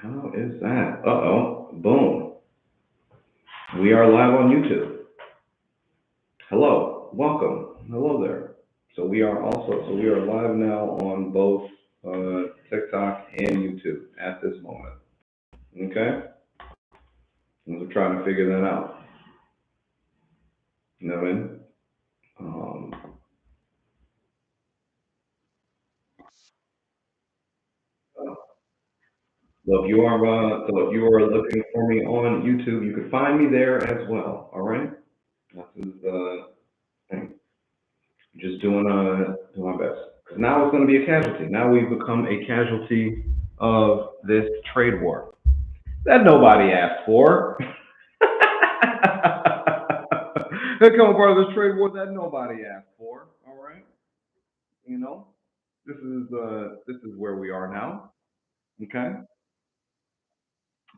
How is that? Uh-oh. Boom. We are live on YouTube. Hello. Welcome. Hello there. We are live now on both TikTok and YouTube at this moment. Okay? We're trying to figure that out. You know what I mean? Um, so if you are looking for me on YouTube, you can find me there as well. All right? This is thing. Just doing my best. Because now it's going to be a casualty. Now we've become a casualty of this trade war that nobody asked for. Become part of this trade war that nobody asked for. All right, you know, this is where we are now. Okay,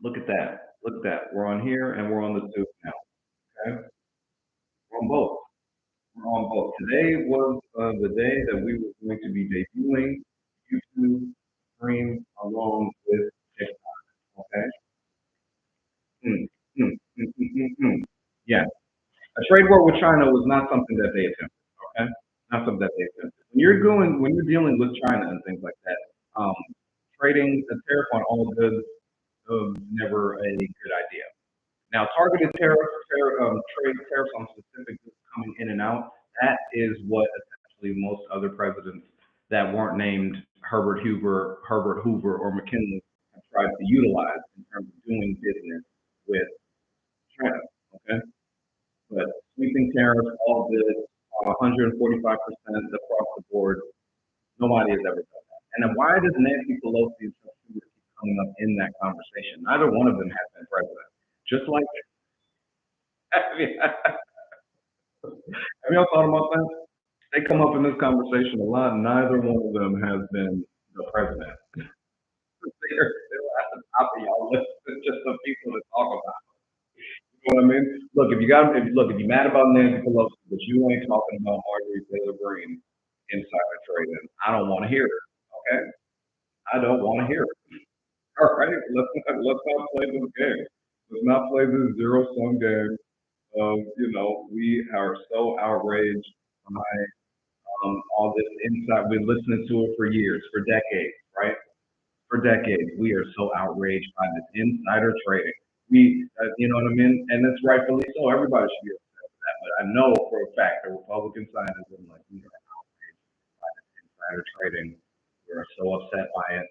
look at that. Look at that. We're on here and we're on the tube now. Okay, we're on both. We're on both. Today was the day that we were going to be debuting YouTube stream along with TikTok. Okay. Mm, mm, mm. Yeah. A trade war with China was not something that they attempted. Okay. Not something that they attempted. When you're dealing with China and things like that, trading a tariff on all goods never a good idea. Now, targeted trade tariffs on specific goods coming in and out, that is what essentially most other presidents that weren't named Herbert Hoover, or McKinley have tried to utilize in terms of doing business with China. Okay, but sweeping tariffs, all goods, 145% across the board, nobody has ever done that. And then why does Nancy Pelosi and Chuck Schumer keep coming up in that conversation? Neither one of them has been president. Just like, have y'all thought about that? They come up in this conversation a lot. Neither one of them has been the president. They're still at the top of y'all list. It's just the people to talk about. You know what I mean? Look, if you're mad about Nancy Pelosi, but you ain't talking about Marjorie Taylor Greene insider trading, I don't want to hear it. Okay, I don't want to hear it. All right, let's not play this game. Let's not play this zero sum game. We are so outraged by all this insight. We've been listening to it for years, for decades, right? For decades, we are so outraged by this insider trading. You know what I mean? And it's rightfully so. Everybody should be upset with that. But I know for a fact the Republican side has been like, we are outraged by this insider trading. We are so upset by it.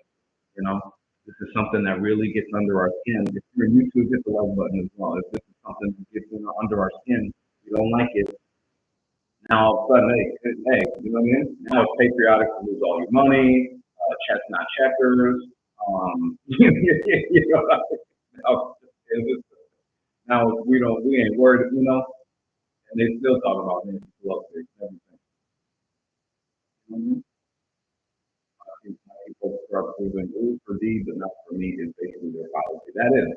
You know, this is something that really gets under our skin. If you're on YouTube, hit the like button as well. If this is something that gets under our skin, you don't like it. Now all of a sudden, you know what I mean? Now it's patriotic to lose all your money, chestnut checkers. You know, now, we ain't worried, and they still talk about Nancy Pelosi and everything. Mm-hmm. People start proving rules for thee, but not for me is basically their policy. That is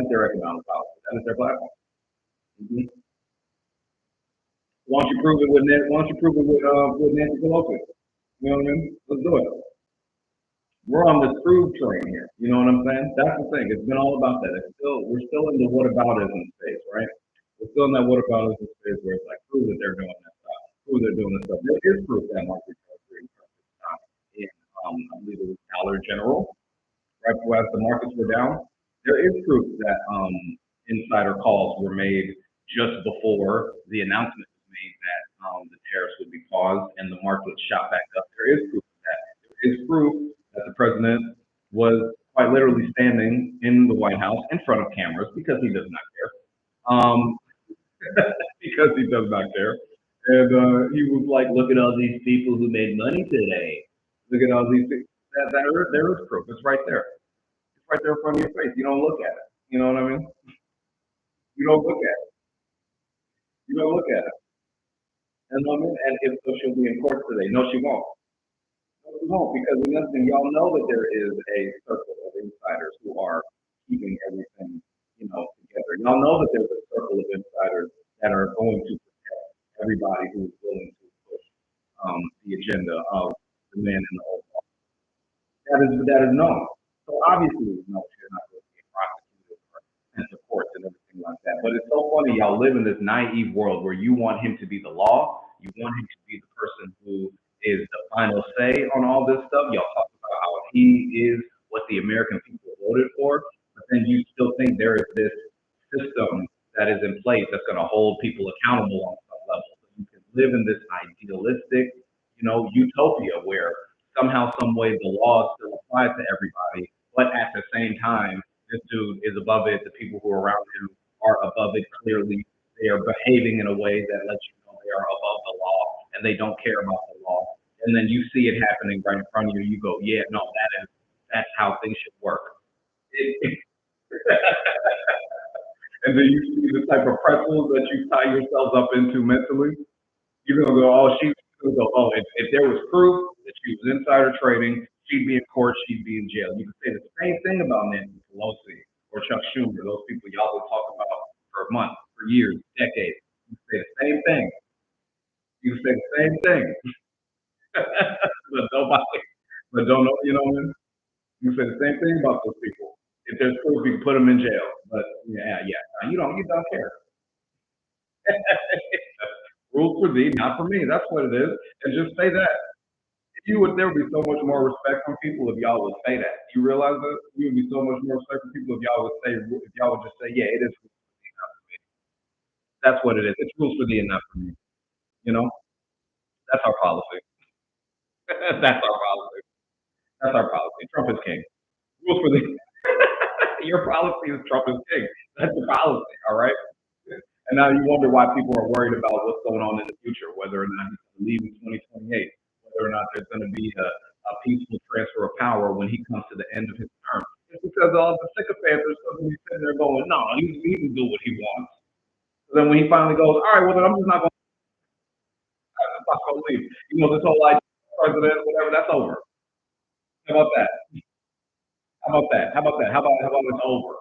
their economic policy. That is their platform. Mm-hmm. Why don't you prove it with Nancy Pelosi? You know what I mean? Let's do it. We're on this prove train here. You know what I'm saying? That's the thing. It's been all about that. We're still in the whataboutism space, right? We're still in that whataboutism space where it's like prove that they're doing this stuff, prove they're doing this stuff. There is proof that market recovery in I believe it was Dollar General, right before as the markets were down. There is proof that insider calls were made just before the announcement was made that the tariffs would be paused and the market shot back up. There is proof of that. There is proof that the president was quite literally standing in the White House in front of cameras because he does not care. Um, because he does not care. And he was like, "Look at all these people who made money today. Look at all these people." There is proof. It's right there. It's right there in front of your face. You don't look at it. You know what I mean? You don't look at it. You don't look at it. And I mean, and if so, she'll be in court today. No, she won't. No, she won't because another thing, y'all know that there is a circle of insiders who are keeping everything, together. Y'all know that there's a circle of insiders that are going to protect everybody who is willing to push the agenda of the man in the old. That is known. So obviously, no, she's not going to get prosecuted or sent to courts and everything like that. But it's so funny, y'all live in this naive world where you want him to be the law, you want him to be the person who is the final say on all this stuff. Y'all talk about how he is what the American people voted for, but then you still think there is this system that is in place that's going to hold people accountable on some level. So you can live in this idealistic, utopia where somehow, some way, the law still applies to everybody, but at the same time, this dude is above it. The people who are around him are above it. Clearly, they are behaving in a way that lets you know they are above the law and they don't care about the law. And then you see it happening right in front of you. You go, yeah, no, that's how things should work. It, and then you see the type of pretzels that you tie yourselves up into mentally. You're gonna go, oh, she's gonna go, oh, if there was proof that she was insider trading, she'd be in court, she'd be in jail. You can say the same thing about Nancy Pelosi or Chuck Schumer, those people y'all will talk about for months, for years, decades. You can say the same thing. You can say the same thing. But nobody, but don't know, you know what I mean? You can say the same thing about those people. If there's proof, you can put them in jail. But yeah, you don't care. Rules for thee, not for me. That's what it is. And just say that. There would be so much more respect from people if y'all would say that. You realize that? You would be so much more respect from people if y'all would just say, yeah, it is rules for thee, not for me. That's what it is. It's rules for thee and not for me. You know? That's our policy. That's our policy. That's our policy. Trump is king. Rules for thee. Your policy is Trump is king. That's the policy, all right? And now you wonder why people are worried about what's going on in the future, whether or not he's going to leave in 2028, whether or not there's going to be a peaceful transfer of power when he comes to the end of his term. It's because all the sycophants are suddenly sitting there going, no, he can do what he wants. So then when he finally goes, all right, well, then I'm not going to leave. This whole idea of president, whatever, that's over. How about that? How about that? How about that? How about it's over?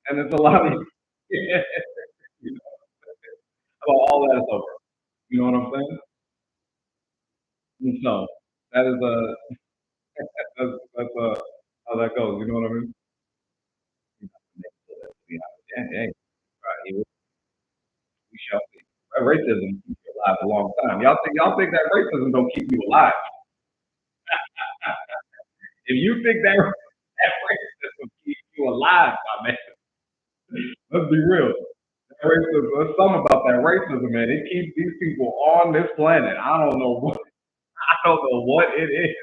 And it's a lot of, you know, how about all that is over? You know what I'm saying? And so that is that's how that goes. You know what I mean? Yeah, hey, right, we shall see. Racism keeps you alive a long time. Y'all think that racism don't keep you alive? If you think that racism keeps you alive, my man, let's be real. That racism, there's something about that racism, man. It keeps these people on this planet. I don't know what I don't know what it is.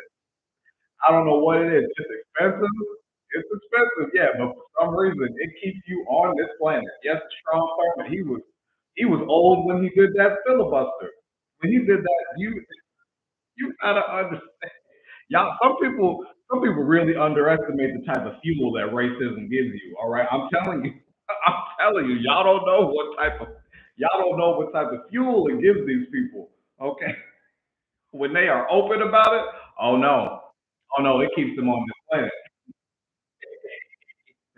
I don't know what it is. It's expensive. It's expensive, yeah, but for some reason it keeps you on this planet. Yes, Strom Thurmond, he was old when he did that filibuster. When he did that, you gotta understand. Y'all, some people really underestimate the type of fuel that racism gives you. All right, I'm telling you, I'm telling you, y'all don't know what type of fuel it gives these people. Okay, when they are open about it, oh no, oh no, it keeps them on this planet.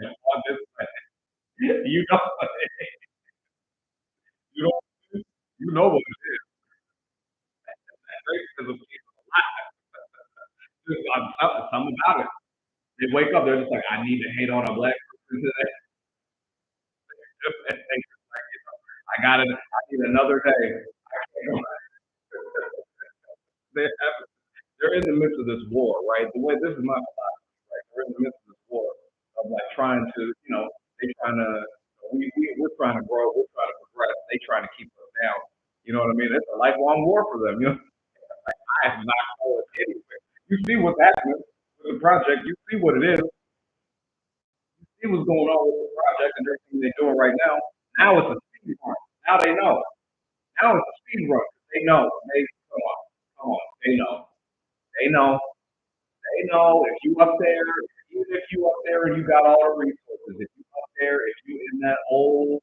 On this planet. You know, you know, you know what it is. Racism keeps them alive. I'm telling something about it. They wake up, they're just like, I need to hate on a black person today. I got it. I need another day. They have, they're in the midst of this war, right? The way this is my philosophy, right? We're in the midst of this war of like trying to, they trying to, we're trying to grow, we're trying to progress. They trying to keep us down. You know what I mean? It's a lifelong war for them. I am not going anywhere. You see what's happening with the project. You see what it is. You see what's going on with the project and everything they're doing right now. Now it's a speed run. Now they know. Now it's a speed run. They know. They come on, come on. They know. They know. They know. If you up there, even if you up there and you got all the resources, if you up there, if you in that old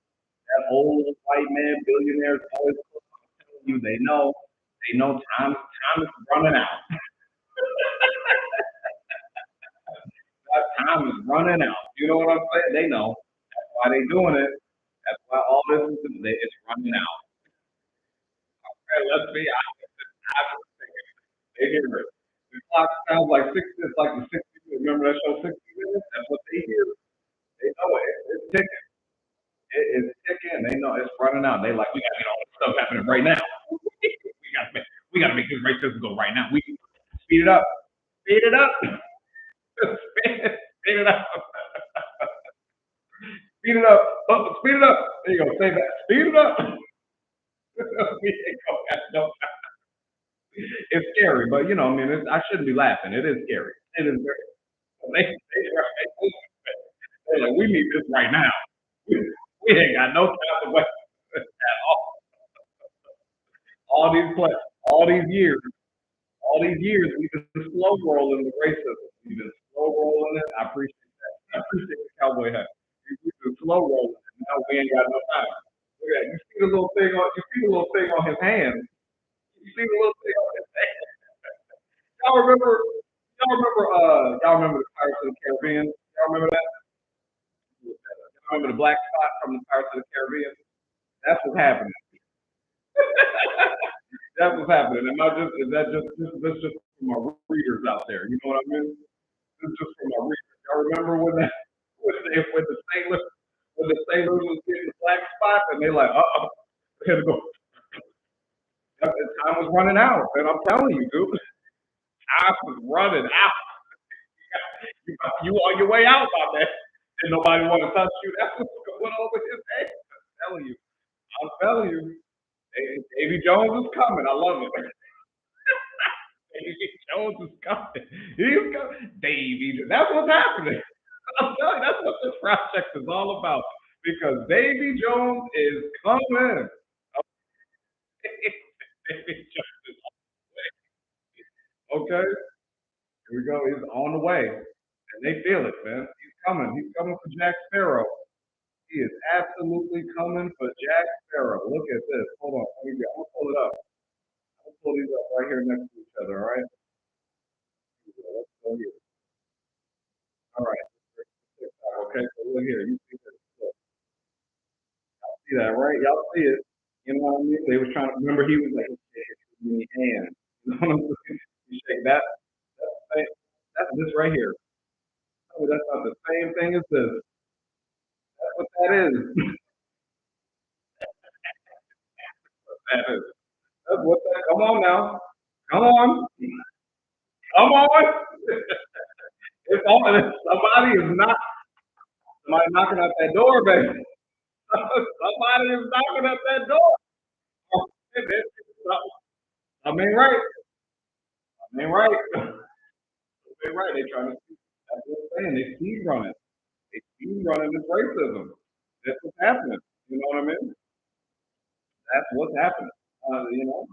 white man billionaire always telling you they know. They know time is running out. Time is running out. You know what I'm saying? They know. That's why they doing it. That's why all this is it's running out. Okay, let's be honest. They hear it. The clock sounds like 60. It's like the 60s. Remember that show 60? out. They like, we gotta get all this stuff happening right now. We gotta make this racism go right now. We speed it up, speed it up, speed it up, speed it up, speed it up. There you go. Say that. Speed it up. We ain't gonna have no it's scary, but I mean, I shouldn't be laughing. It is scary. It is very. They're like, we need this right now. We ain't got no time to wait at all these all these years, all these years we've been slow rolling the racism. We've been slow rolling it. I appreciate that. I appreciate the cowboy hat. We've been slow rolling it. Now we ain't got no time. Look at that. You see the little thing on his hand. You see the little thing on his hand. Y'all remember y'all remember the Pirates of the Caribbean? Y'all remember that? Y'all remember the black spot from the Pirates of the Caribbean? That's what's happening. That's what's happening. Is that just this just for my readers out there? You know what I mean? This is just for my readers. Y'all remember when the sailors was getting the black spot and they like, they had to go. Time was running out, and I'm telling you, dude, time was running out. You on your way out, my man. Didn't nobody want to touch you. That's what's going on with his head. I'm telling you, Davy Jones is coming. I love it. Davy Jones is coming. He's coming. Davy, that's what's happening. I'm telling you, that's what this project is all about. Because Davy Jones is coming. Davy Jones is okay. Here we go. He's on the way. And they feel it, man. He's coming. He's coming for Jack Sparrow. He is absolutely coming for Jack Sparrow. Look at this. Hold on. Let me go. I'm gonna pull it up. I'm gonna pull these up right here next to each other, all right? Let's go here. All right. Okay, so look here. You see this? Look, see that, right? Y'all see it. You know what I mean? They was trying to remember he was like in the hand. You know what I'm saying? You shake that. That's this right here. Oh, that's not the same thing as this. That's what that is. That is. That's what that. Come on now. Come on. Come on. It's on. Somebody knocking at that door, baby. Somebody is knocking at that door. I mean, right. I mean, right. I mean, right. They trying to. That's what I'm saying. They speed running. They speed running this racism. That's what's happening. You know what I mean? That's what's happening. You know,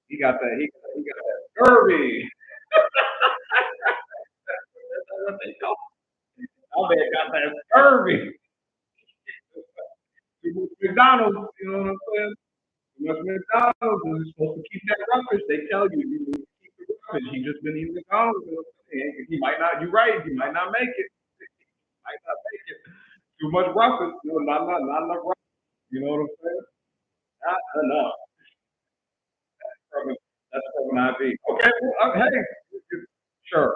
he got that. He got that scurvy. That's what they call. Oh, they got that scurvy. McDonald's. You know what I'm saying? McDonald's is supposed to keep that ruckus. They tell you you need to keep the ruckus. He just been eating McDonald's. He might not. You're right. He might not make it. Might not make it. Too much ruckus. Not enough ruckus. You know what I'm saying? Not enough. From, that's from an IV. Okay. Well, hey, sure,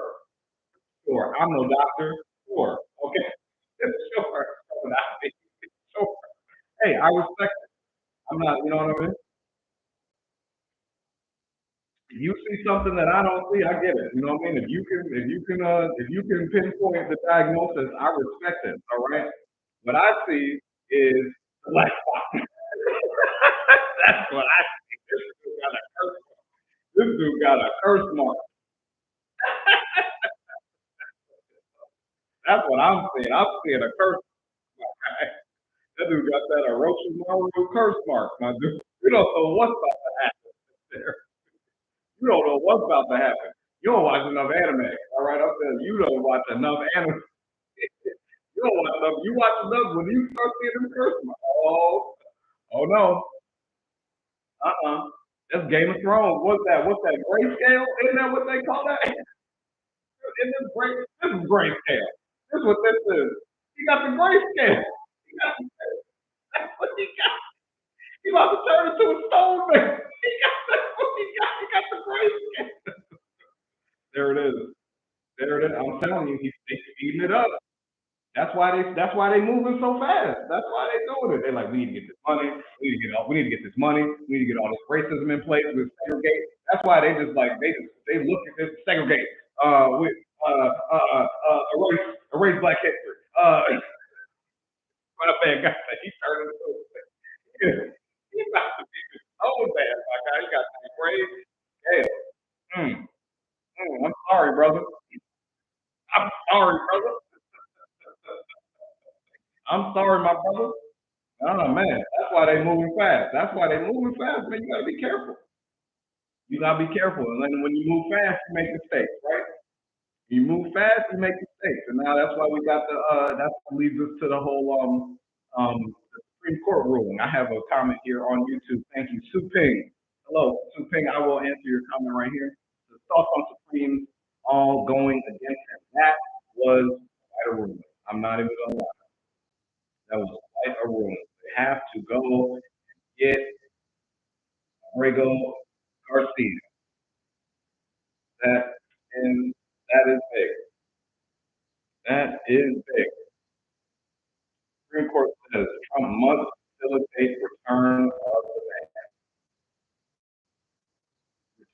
sure. I'm no doctor. Sure. Okay. Sure. From an IV. Sure. Hey, I respect it. I'm not. You know what I mean? If you see something that I don't see, I get it. You know what I mean? If you can pinpoint the diagnosis, I respect it. All right. What I see is black spot. That's what I see. This dude got a curse mark. That's what I'm seeing. I'm seeing a curse mark. That dude got that Orochimaru curse mark, my dude. You don't know what's about to happen there. You don't know what's about to happen. You don't watch enough anime. All right, I'm saying you don't watch enough anime. You don't watch enough. You watch enough when you start seeing them curse marks. Oh no. That's Game of Thrones. What's that? What's that? Grayscale? Isn't that what they call that? This is grayscale. This is what this is. He got the grayscale. That's what he got. He about to turn into a stone man. That's what he got. He got the grayscale. There it is. There it is. I'm telling you, he's speeding it up. That's why they moving so fast. That's why they doing it. They're like, we need to get this money. We need to get this money. We need to get all this racism in place with segregate. That's why they just like they look at this segregate. With erase black history. My man got that. He turned into he about to be so bad, my guy. He got that crazy. Hell. Mm, I'm sorry, brother. I'm sorry, brother. I'm sorry, my brother. Oh man, that's why they moving fast. That's why they moving fast, man. You gotta be careful. You gotta be careful. And then when you move fast, you make mistakes, right? You move fast, you make mistakes. And now that's why we got the that's what leads us to the whole the Supreme Court ruling. I have a comment here on YouTube. Thank you, Su Ping. Hello, Su Ping. I will answer your comment right here. The thoughts on Supreme all going against him. That was quite a ruling. I'm not even gonna lie. That was quite a ruling. They have to go get Rego Garcia. That that is big. That is big. Supreme Court says Trump must facilitate return of the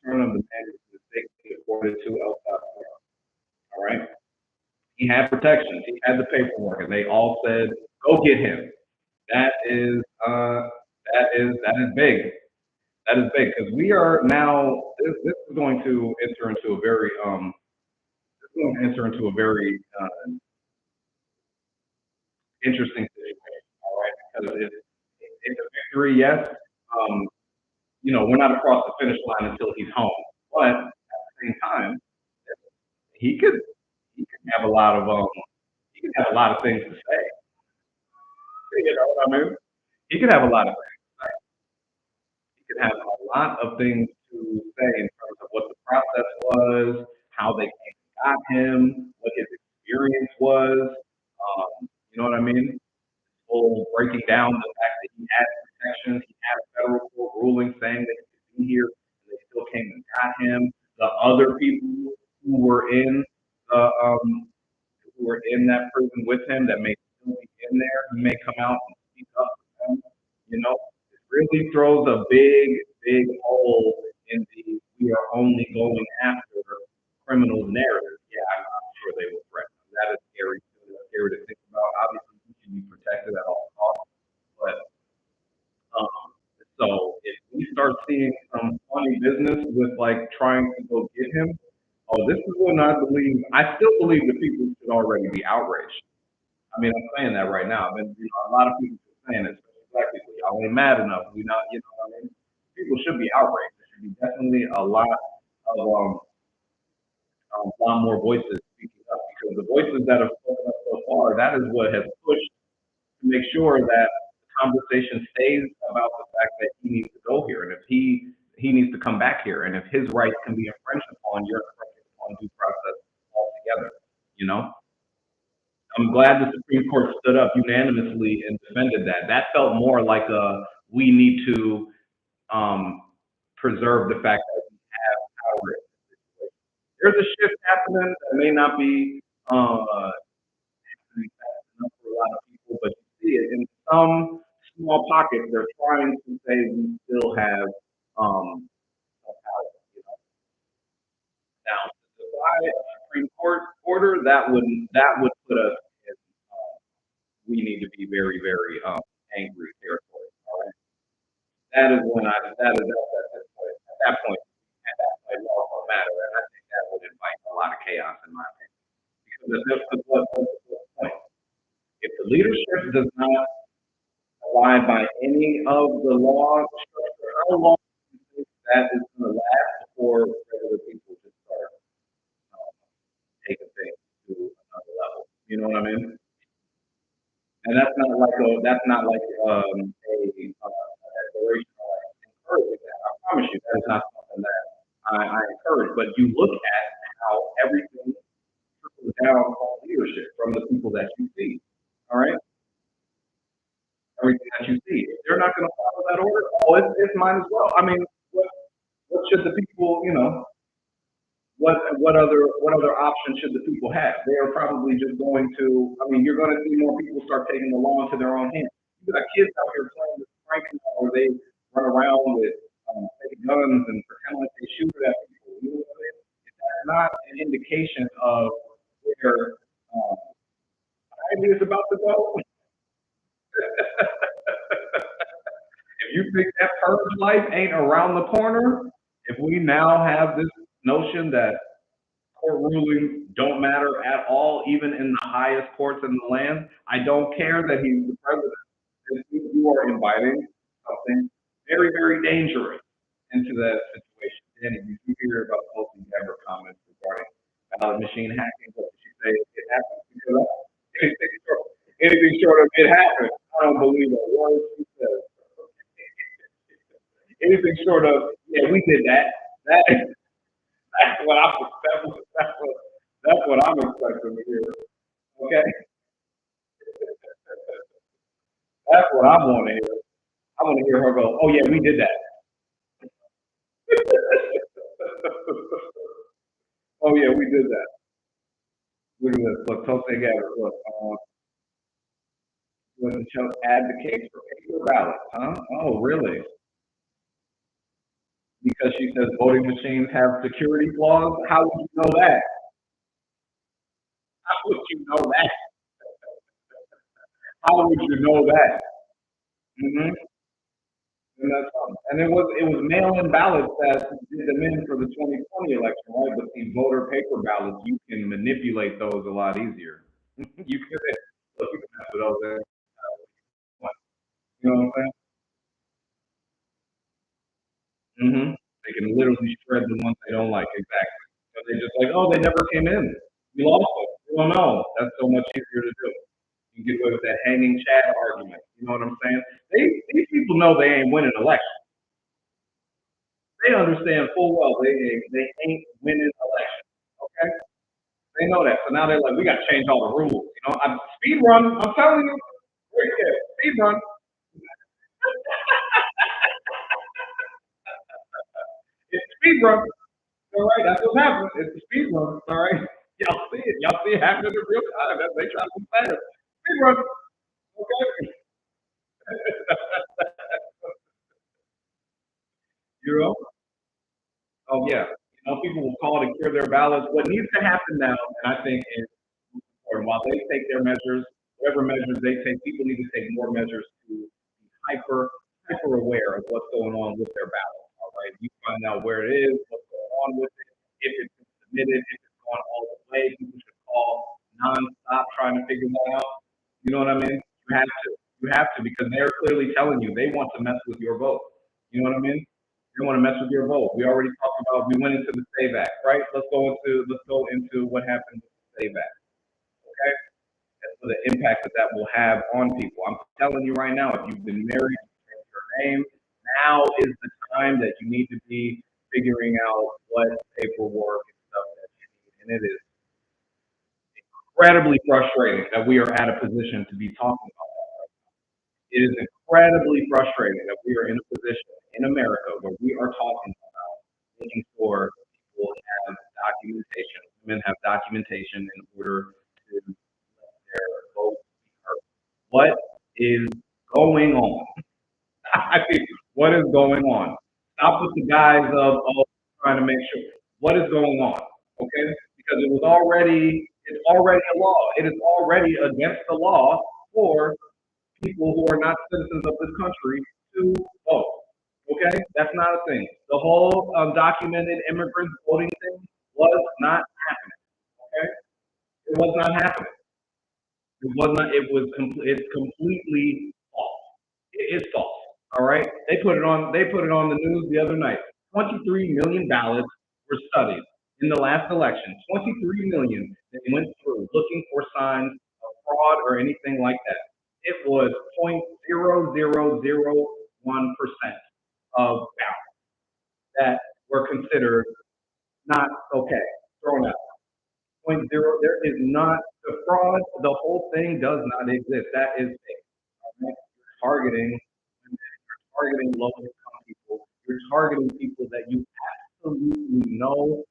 return of the man to the state deported to El Salvador. All right. He had protections. He had the paperwork, and they all said, "Go get him." That is that is big. That is big because we are now. This is going to enter into a very This is going to enter into a very interesting situation. All right, because it's a victory, yes. Um, we're not across the finish line until he's home. But at the same time, he could he could have a lot of things to say. You know what I mean? He could have a lot of things to say. He could have a lot of things to say in terms of what the process was, how they came and got him, what his experience was. You know what I mean? Full breaking down the fact that he had protections, he had a federal court ruling saying that he could be here, and they still came and got him. The other people who were in the who were in that prison with him that may still be in there, he may come out and speak up for them. It really throws a big hole in the we are only going after criminals narrative. Yeah, I'm sure they will threaten him. That is scary. That's scary to think about. Obviously, he should be protected at all costs. But um, so if we start seeing some funny business with like trying to go get him, oh, this is when I believe. I still believe that people should already be outraged. I mean, I'm saying that right now. But a lot of people are saying it, especially black people. Y'all ain't mad enough. We not, what I mean? People should be outraged. There should be definitely a lot more voices speaking up because the voices that have spoken up so far, that is what has pushed to make sure that the conversation stays about the fact that he needs to go here, and if he needs to come back here, and if his rights can be infringed upon, you're infringing upon due process altogether. You know, I'm glad the Supreme Court stood up unanimously and defended that. That felt more like a we need to um, preserve the fact that we have power. There's a shift happening that may not be happening fast enough for a lot of people, but you see it in some small pockets. They're trying to say we still have power. Now, to defy a Supreme Court order, that would put us in we need to be very angry territory. All right, that is when I that is at that point. At that point, law don't matter, and I think that would invite a lot of chaos in my opinion. Because what's the point? If the leadership does not abide by any of the law structure, how long do you think that is going to last before regular people just start um, taking things to another level? You know what I mean? And that's not like a declaration or like encouraging that. I promise you, that is not something that I encourage. But you look at how everything trickles down on leadership from the people that you see. All right, everything that you see. If they're not going to follow that order, oh, it's mine as well. I mean, what should the people, what other option should the people have? They are probably just going to. I mean, you're going to see more people start taking the law into their own hands. You got kids out here playing with prank where they run around with fake guns and pretend like they shoot at people. You know what I mean? That's not an indication of where society is about to go. If you think that purge life ain't around the corner, if we now have this notion that court rulings don't matter at all, even in the highest courts in the land, I don't care that he's the president. You are inviting something very, very dangerous into that situation. And if you hear about Tulsi Gabbard comments regarding ballot machine hacking, what did she say? It happened because anything short of it happened. I don't believe a word she says. Anything short of, yeah, we did that. That that's what I was that's what I'm expecting to hear. Okay, that's what I want to hear. I want to hear her go, oh yeah, we did that. Oh yeah, we did that. Look at this. Look, Tulsi Gabbard. Look, was show advocates for paper ballots, huh? Oh really? Because she says voting machines have security flaws. How would you know that? How would you know that? How would you know that? Hmm. And it was mail-in ballots that did them in for the 2020 election, right? But these voter paper ballots, you can manipulate those a lot easier. You can look, you can mess with those. You know what I'm saying? They can literally shred the ones they don't like. Exactly. So they just like, oh, they never came in. We lost them. We don't know. That's so much easier to do. You can get away with that hanging Chad argument. You know what I'm saying? These people know they ain't winning elections. They understand full well they ain't winning elections. Okay, they know that. So now they're like, we got to change all the rules. Speed run. I'm telling you, right there, speed run. It's speed run. All right, that's what's happening. It's the speed run. All right, y'all see it. Y'all see it happening in real time. They try to be fast. Speed run. Okay. You know. Oh yeah. People will call to clear their ballots. What needs to happen now, and I think is important, while they take their measures, whatever measures they take, people need to take more measures to be hyper aware of what's going on with their ballot. All right. You find out where it is, what's going on with it, if it's been submitted, if it's gone all the way. People should call nonstop trying to figure that out. You know what I mean? You have to. You have to because they're clearly telling you they want to mess with your vote. You know what I mean? They want to mess with your vote. We already talked about we went into the Save Act, right? Let's go into what happened with the Save Act. Okay? And so the impact that that will have on people. I'm telling you right now, if you've been married, you change your name. Now is the time that you need to be figuring out what paperwork and stuff that you need. And it is incredibly frustrating that we are at a position to be talking about that. It is incredibly frustrating that we are in a position in America where we are talking about making sure people have documentation, women have documentation in order to let their votes be heard. What is going on? I think, what is going on? Stop with the guise of trying to make sure. What is going on? Okay? Because it's already a law. It is already against the law for people who are not citizens of this country to vote. Okay, that's not a thing. The whole undocumented immigrant voting thing was not happening. Okay, it was not happening. It was not. It's completely false. It is false. All right. They put it on. They put it on the news the other night. 23 million ballots were studied in the last election. 23 million that went through looking for signs of fraud or anything like that. It was 0.0001% of ballots that were considered not okay, thrown out. Point zero. There is not the fraud. The whole thing does not exist. That is fake. Right? You're targeting women, you're targeting low income people. You're targeting people that you absolutely know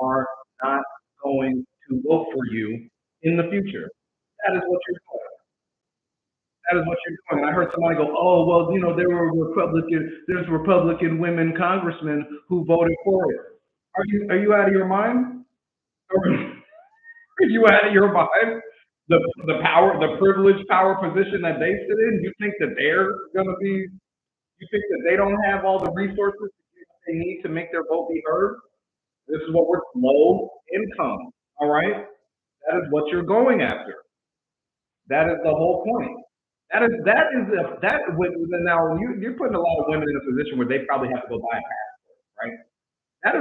are not going to vote for you in the future. That is what you're doing. That is what you're doing. And I heard somebody go, "Oh, well, there's Republican women congressmen who voted for it." Are you out of your mind? Or are you out of your mind? The power, the privileged power position that they sit in, you think that they're gonna be? You think that they don't have all the resources they need to make their vote be heard? This is what we're low income. All right, that is what you're going after. That is the whole point. Now you're putting a lot of women in a position where they probably have to go buy a passport, right? That's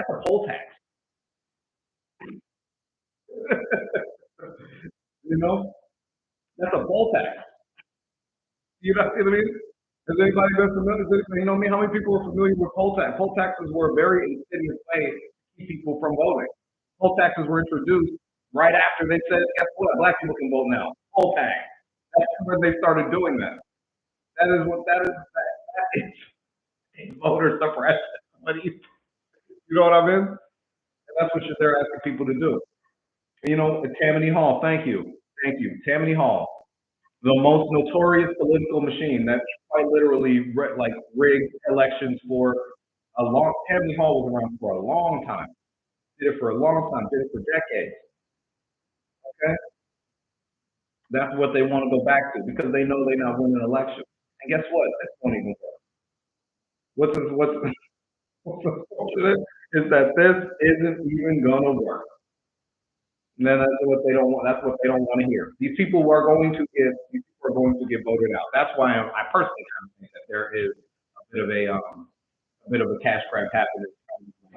a poll tax. You know, that's a poll tax. You know what I mean? Has anybody been familiar? You know me? How many people are familiar with poll tax? Poll taxes were a very insidious way to keep people from voting. Poll taxes were introduced right after they said, "Guess what? Black people can vote now." Poll tax. That's when they started doing that. That is what that is. That is voter suppression. What do you know what I mean? And that's what they're asking people to do. You know, Tammany Hall. Thank you, Tammany Hall, the most notorious political machine that quite literally like rigged elections for a long. Tammany Hall was around for a long time. Did it for a long time. Did it for decades. Okay, that's what they want to go back to because they know they're not winning elections. And guess what? This won't even work. What's what's unfortunate is that this isn't even gonna work. And then that's what they don't want. That's what they don't want to hear. These people are going to get voted out. That's why I personally kind of think that there is a bit of a cash grab happening.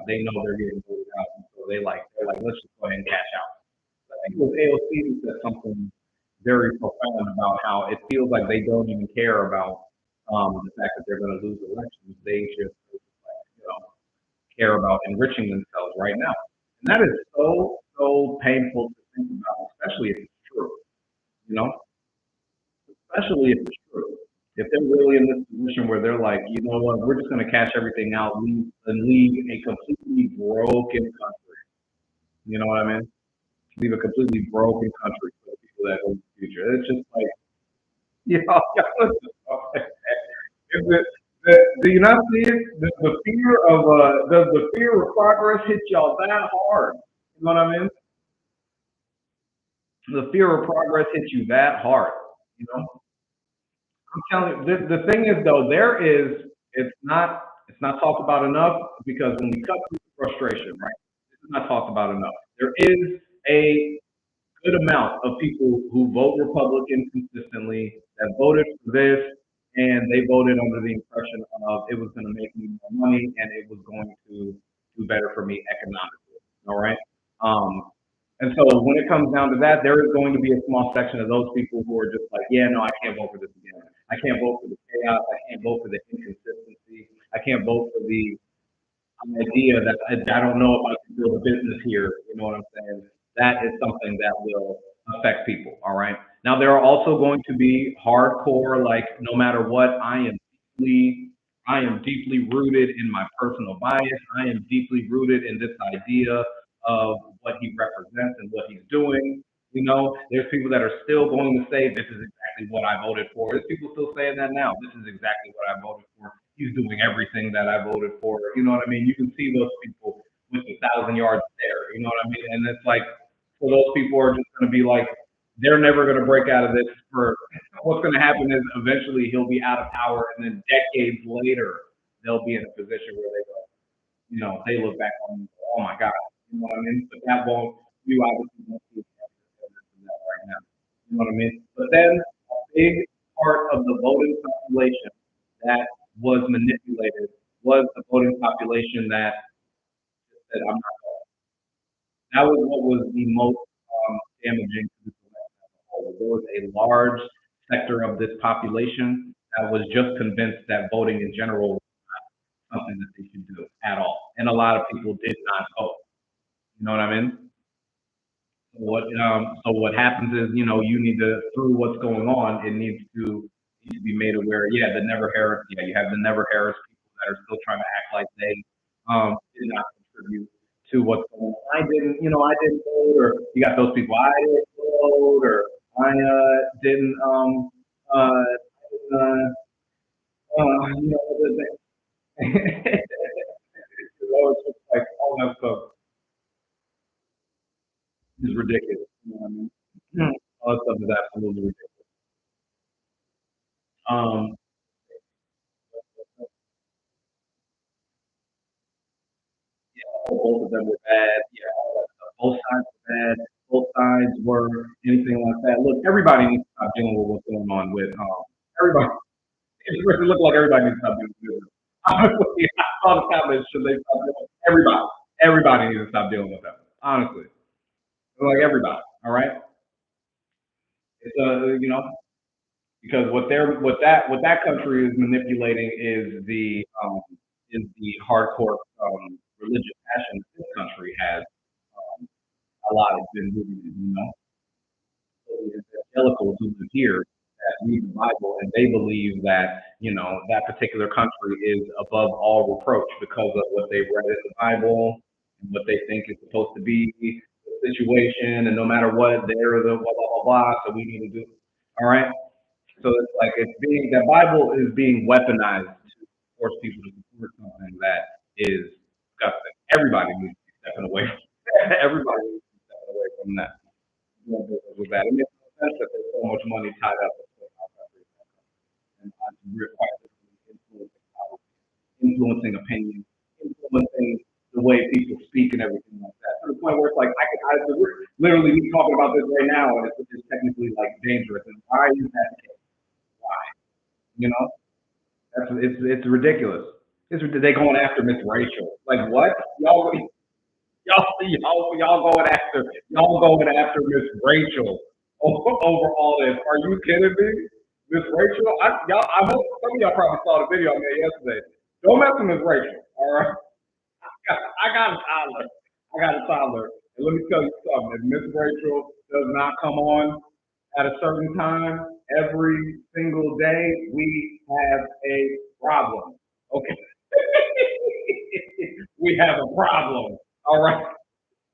They know they're getting voted out, and so they're like let's just go ahead and cash out. I think it was AOC who said something very profound about how it feels like they don't even care about the fact that they're going to lose elections. They just care about enriching themselves right now. And that is so painful to think about, especially if it's true, you know, especially if it's true. If they're really in this position where they're like, you know what, we're just going to cash everything out and leave a completely broken country. You know what I mean? Leave a completely broken country for the people that go in the future. It's just like, you know, do you not see it? Does the fear of progress hit y'all that hard? You know what I mean? The fear of progress hits you that hard. You know, I'm telling you. The thing is though, it's not talked about enough because when we cut through the frustration, right? This is not talked about enough. There is a good amount of people who vote Republican consistently that voted for this and they voted under the impression of it was going to make me more money and it was going to do better for me economically. All right. And so when it comes down to that, there is going to be a small section of those people who are just like, yeah, no, I can't vote for this again. I can't vote for the chaos. I can't vote for the inconsistency. I can't vote for the idea that I don't know if I can build a business here. You know what I'm saying? That is something that will affect people. All right. Now there are also going to be hardcore, like no matter what, deeply, I am deeply rooted in my personal bias. I am deeply rooted in this idea of what he represents and what he's doing. You know, there's people that are still going to say this is exactly what I voted for. There's people still saying that now. This is exactly what I voted for. He's doing everything that I voted for. You know what I mean? You can see those people with a 1,000 yard stare. You know what I mean? And it's like, so those people are just going to be like, they're never going to break out of this. For what's going to happen is eventually he'll be out of power, and then decades later they'll be in a position where they go, you know, they look back on, oh my God, you know what I mean? But that won't, you obviously won't see that right now. You know what I mean? But then a big part of the voting population that was manipulated was the voting population that said, I'm not going. That was what was the most damaging to this election as a whole. There was a large sector of this population that was just convinced that voting in general was not something that they should do at all. And a lot of people did not vote. You know what I mean? So what happens is, you know, you need to, through what's going on, it needs to be made aware. Yeah, the Never Harris. Yeah, you have the Never Harris people that are still trying to act like they did not contribute to what's going on. I didn't vote, or you got those people, I didn't vote, or I didn't, the thing. It's just like all that stuff is ridiculous. You know what I mean? All that stuff is absolutely ridiculous. Um, both of them were bad. Yeah, all that stuff. Both sides were bad. Both sides were anything like that. Look, everybody needs to stop dealing with what's going on with everybody. It really looked like everybody needs to stop dealing with it. Honestly, I saw the comments. Should they stop dealing with everybody? Everybody needs to stop dealing with them. Honestly, like everybody. All right. It's because what that country is manipulating is the hardcore religious passion that this country has a lot has been moving in, so the evangelicals who live here that read the Bible and they believe that that particular country is above all reproach because of what they've read in the Bible and what they think is supposed to be the situation, and no matter what, they're the blah blah blah blah. So we need to do all right. So it's like the Bible is being weaponized to force people to support something that is disgusting. Everybody needs to be stepping away. Everybody needs to be stepping away from that. With that, it makes no sense that there's so much money tied up in our country and we're quite literally influencing policy, influencing opinion, influencing the way people speak and everything like that. To the point where it's like we're literally me talking about this right now, and it's technically like dangerous. And why is that the case? Why? You know, it's ridiculous. They going after Miss Rachel. Like what? Y'all going after Miss Rachel over all this. Are you kidding me? Miss Rachel? I hope some of y'all probably saw the video I made yesterday. Don't mess with Miss Rachel. All right. I got a toddler. I got a toddler. And let me tell you something. If Miss Rachel does not come on at a certain time every single day, we have a problem. Okay. We have a problem. All right.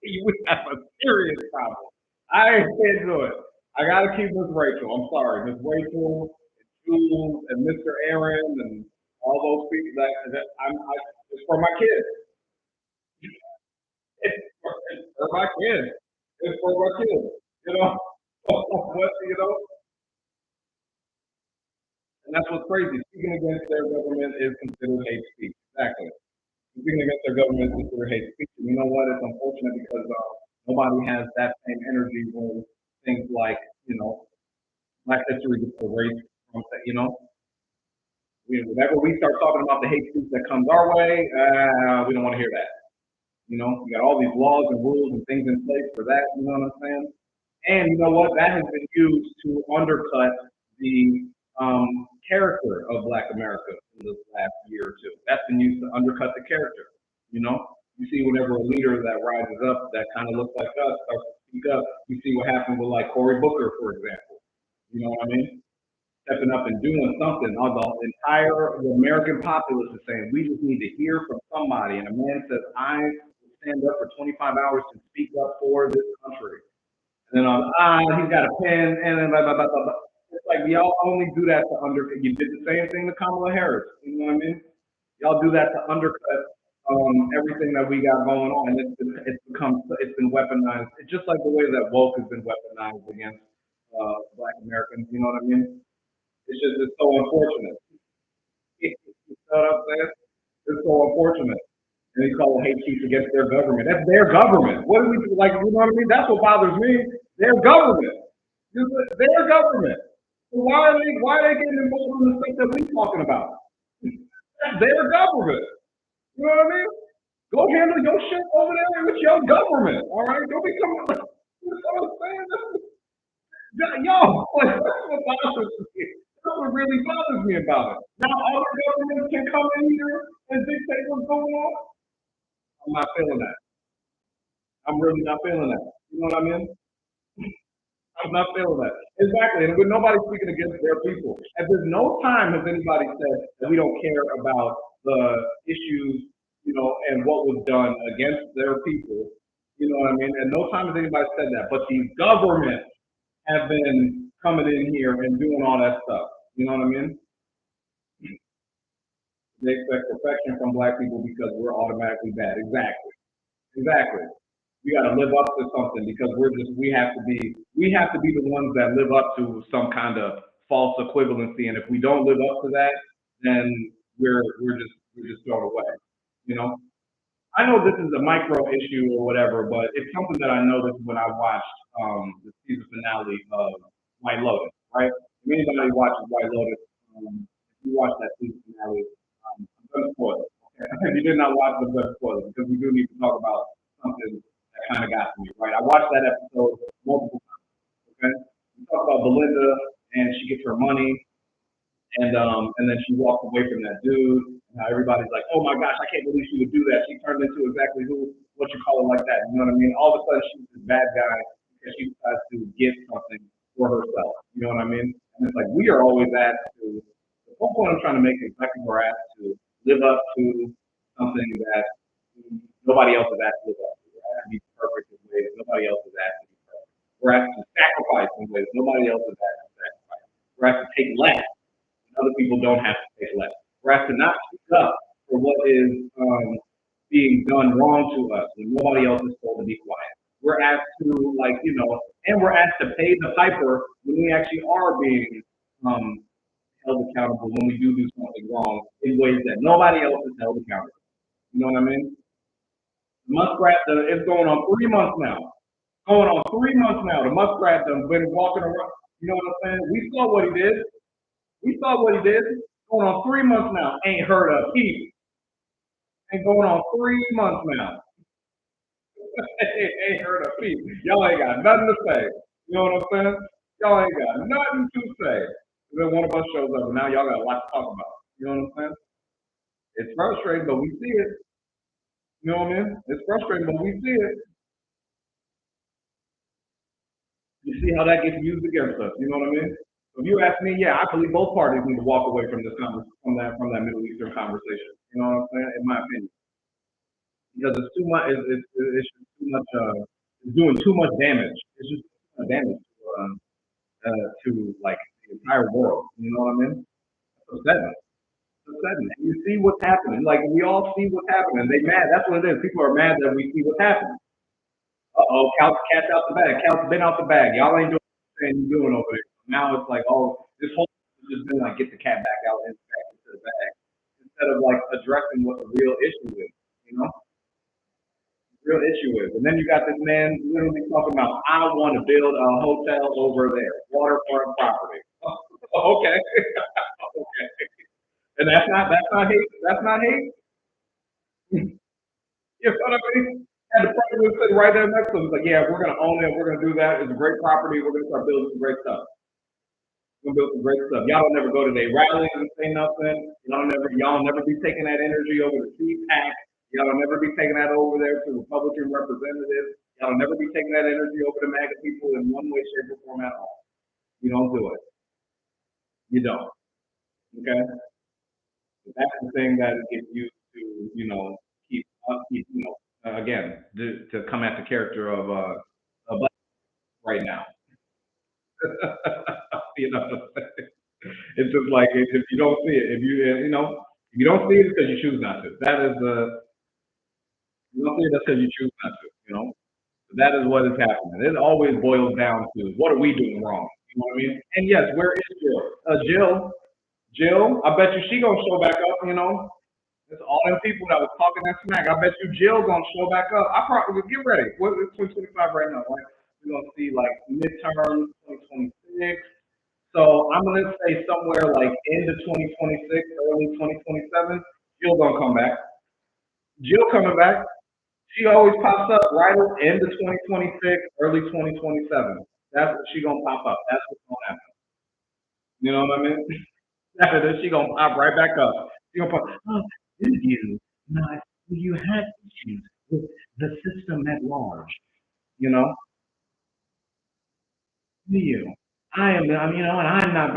We have a serious problem. I ain't into it. I gotta keep Miss Rachel. I'm sorry, Miss Rachel, and Jules, and Mr. Aaron, and all those people. It's for my kids. It's for my kids. It's for my kids. You know what? And that's what's crazy. Speaking against their government is considered hate speech. Exactly. Speaking against their government is considered hate speech. And you know what? It's unfortunate because nobody has that same energy when things like Black History gets erased from whenever we start talking about the hate speech that comes our way, we don't want to hear that. We got all these laws and rules and things in place for that. You know what I'm saying? And you know what? That has been used to undercut the character of Black America in this last year or two. That's been used to undercut the character. You know, you see whenever a leader that rises up that kind of looks like us starts to speak up, you see what happened with like Cory Booker, for example. You know what I mean? Stepping up and doing something. The American populace is saying we just need to hear from somebody. And a man says, I will stand up for 25 hours to speak up for this country. And then he's got a pen, and then blah, blah, blah, blah, blah. It's like y'all only do that to undercut. You did the same thing to Kamala Harris. You know what I mean? Y'all do that to undercut everything that we got going on, and it's been weaponized. It's just like the way that woke has been weaponized against Black Americans. You know what I mean? It's so unfortunate. You know what I'm saying? It's so unfortunate. And they call it hate speech against their government. That's their government. What do we like? You know what I mean? That's what bothers me. Their government. Their government. So why are they getting involved in the stuff that we're talking about? That's their government. You know what I mean? Go handle your shit over there with your government. All right? Don't be coming. You know what I'm saying? Yo, like, that's what bothers me. That's what really bothers me about it. Now other governments can come in here and dictate what's going on. I'm not feeling that. I'm really not feeling that. You know what I mean? I'm not feeling that. Exactly. And with nobody speaking against their people. At there's no time has anybody said that we don't care about the issues and what was done against their people. You know what I mean? And no time has anybody said that. But these governments have been coming in here and doing all that stuff. You know what I mean? They expect perfection from black people because we're automatically bad. Exactly. Exactly. We got to live up to something because we have to be the ones that live up to some kind of false equivalency. And if we don't live up to that, then we're just thrown away. You know. I know this is a micro issue or whatever, but it's something that I noticed when I watched the season finale of White Lotus, right? If anybody watches White Lotus, if you watch that season finale, I'm going to spoil it. Okay? If you did not watch it, I'm going to spoil it because we do need to talk about something that kind of got to me, right? I watched that episode multiple times, okay? We talk about Belinda and she gets her money and then she walked away from that dude. And how everybody's like, "Oh my gosh, I can't believe she would do that. She turned into exactly what you call it like that." You know what I mean? All of a sudden, she's this bad guy because she decides to get something for herself. You know what I mean? And it's like we are always asked to. The whole point I'm trying to make is like we're asked to live up to something that nobody else is asked to live up to. We're asked to be perfect in ways nobody else is asked to be perfect. We're asked to sacrifice in ways nobody else is asked to sacrifice. We're asked to take less other people don't have to take less. We're asked to not speak up for what is being done wrong to us when nobody else is told to be quiet. We're asked to, and we're asked to pay the piper when we actually are being um, held accountable when we do something wrong in ways that nobody else is held accountable. You know what I mean? Muskrat, it's going on 3 months now. Going on 3 months now. The muskrat done been walking around. You know what I'm saying? We saw what he did. We saw what he did. Going on 3 months now. Ain't heard a peep. Ain't going on 3 months now. Ain't heard a peep. Y'all ain't got nothing to say. You know what I'm saying? Y'all ain't got nothing to say. And then one of us shows up, and now y'all got a lot to talk about. You know what I'm saying? It's frustrating, but we see it. You know what I mean? It's frustrating, but we see it. You see how that gets used against us. You know what I mean? So if you ask me, yeah, I believe both parties need to walk away from this from that Middle Eastern conversation. You know what I'm saying? In my opinion, because it's too much. It's just too much. It's doing too much damage. It's just too much damage to like the entire world. You know what I mean? It's upsetting. It's upsetting. And you see what's happening. Like we all see what's happening. They mad. That's what it is. People are mad that we see what's happening. Uh-oh, cat's out the bag. Cat's been out the bag. Y'all ain't doing what you're doing over there. Now it's like, oh, this whole thing has just been like, get the cat back out and back into the bag instead of like addressing what the real issue is. You know, the real issue is. And then you got this man literally talking about, I want to build a hotel over there, waterfront property. Okay, okay. And that's not hate. That's not hate. You know what I mean? And the president sitting right there next to him. He's like, yeah, we're gonna own it. We're gonna do that. It's a great property. We're gonna start building some great stuff. We're gonna build some great stuff. Y'all don't never go to their rallies and say nothing. Y'all never be taking that energy over to CPAC. Y'all don't never be taking that over there to Republican representatives. Y'all don't never be taking that energy over to MAGA people in one way, shape, or form at all. You don't do it. You don't. Okay? That's the thing that gets used to, keep keep, again, to come at the character of Black right now. you know, it's just like if you don't see it, if you don't see it, it's because you choose not to. That is the you don't see it, that's because you choose not to. That is what is happening. It always boils down to what are we doing wrong? You know what I mean? And yes, where is Jill? Jill, I bet you she gonna show back up. It's all them people that was talking that smack. I bet you Jill gonna show back up. I probably get ready. It's 2025 right now, right? We're gonna see like midterm 2026. So I'm gonna say somewhere like end of 2026, early 2027. Jill gonna come back. Jill coming back. She always pops up right at end of 2026, early 2027. That's what she gonna pop up. That's what's gonna happen. You know what I mean? After this, she gonna pop right back up. She gonna pop. Oh, did you not? You had issues with the system at large. You know, do you? And I'm not.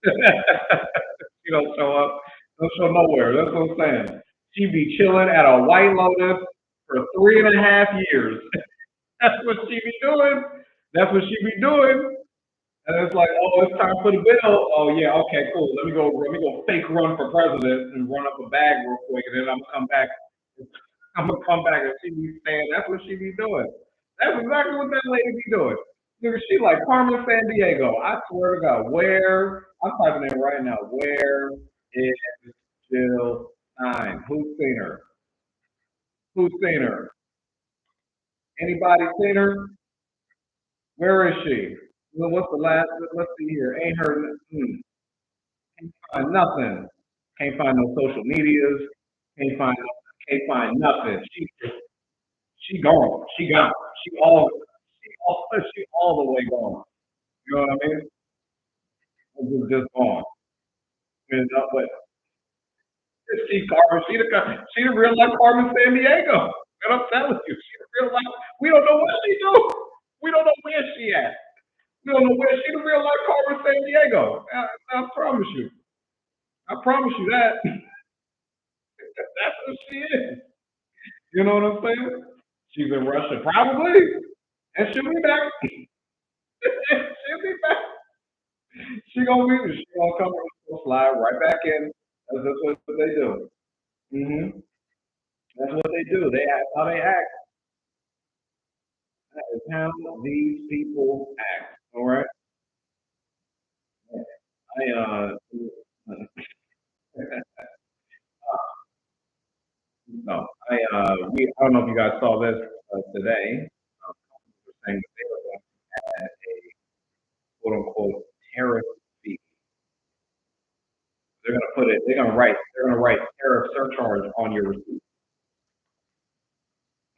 She don't show up. Don't show nowhere. That's what I'm saying. She be chilling at a White Lotus for 3.5 years. That's what she be doing. That's what she be doing. And it's like, oh, it's time for the bill. Oh yeah, okay, cool. Let me go fake run for president and run up a bag real quick, and then I'm gonna come back. I'm gonna come back and she be saying that's what she be doing. That's exactly what that lady be doing. Nigga, she like Carmen San Diego. I swear to God, where I'm typing in right now. Where is Jill Stein? Who's seen her? Who's seen her? Anybody seen her? Where is she? Well, what's the last? Let's see here. Ain't her. Can't find nothing. Can't find no social medias. Can't find. Can't find nothing. She gone. She gone. She all the way gone. You know what I mean? Just gone. And, but she the real life Carmen San Diego. And I'm telling you, she the real life. We don't know what she do. We don't know where she at. We don't know where she the real life Carmen San Diego. I promise you. I promise you that. That's what she is. You know what I'm saying? She's in Russia, probably, and she'll be back. She'll be back. She gonna come. She'll slide right back in. That's what they do. That's what they do. They act how they act. That is how these people act. All right. I no. I don't know if you guys saw this today. They were saying that they were going to add a quote unquote tariff fee. They're gonna put it. They're gonna write tariff surcharge on your receipt.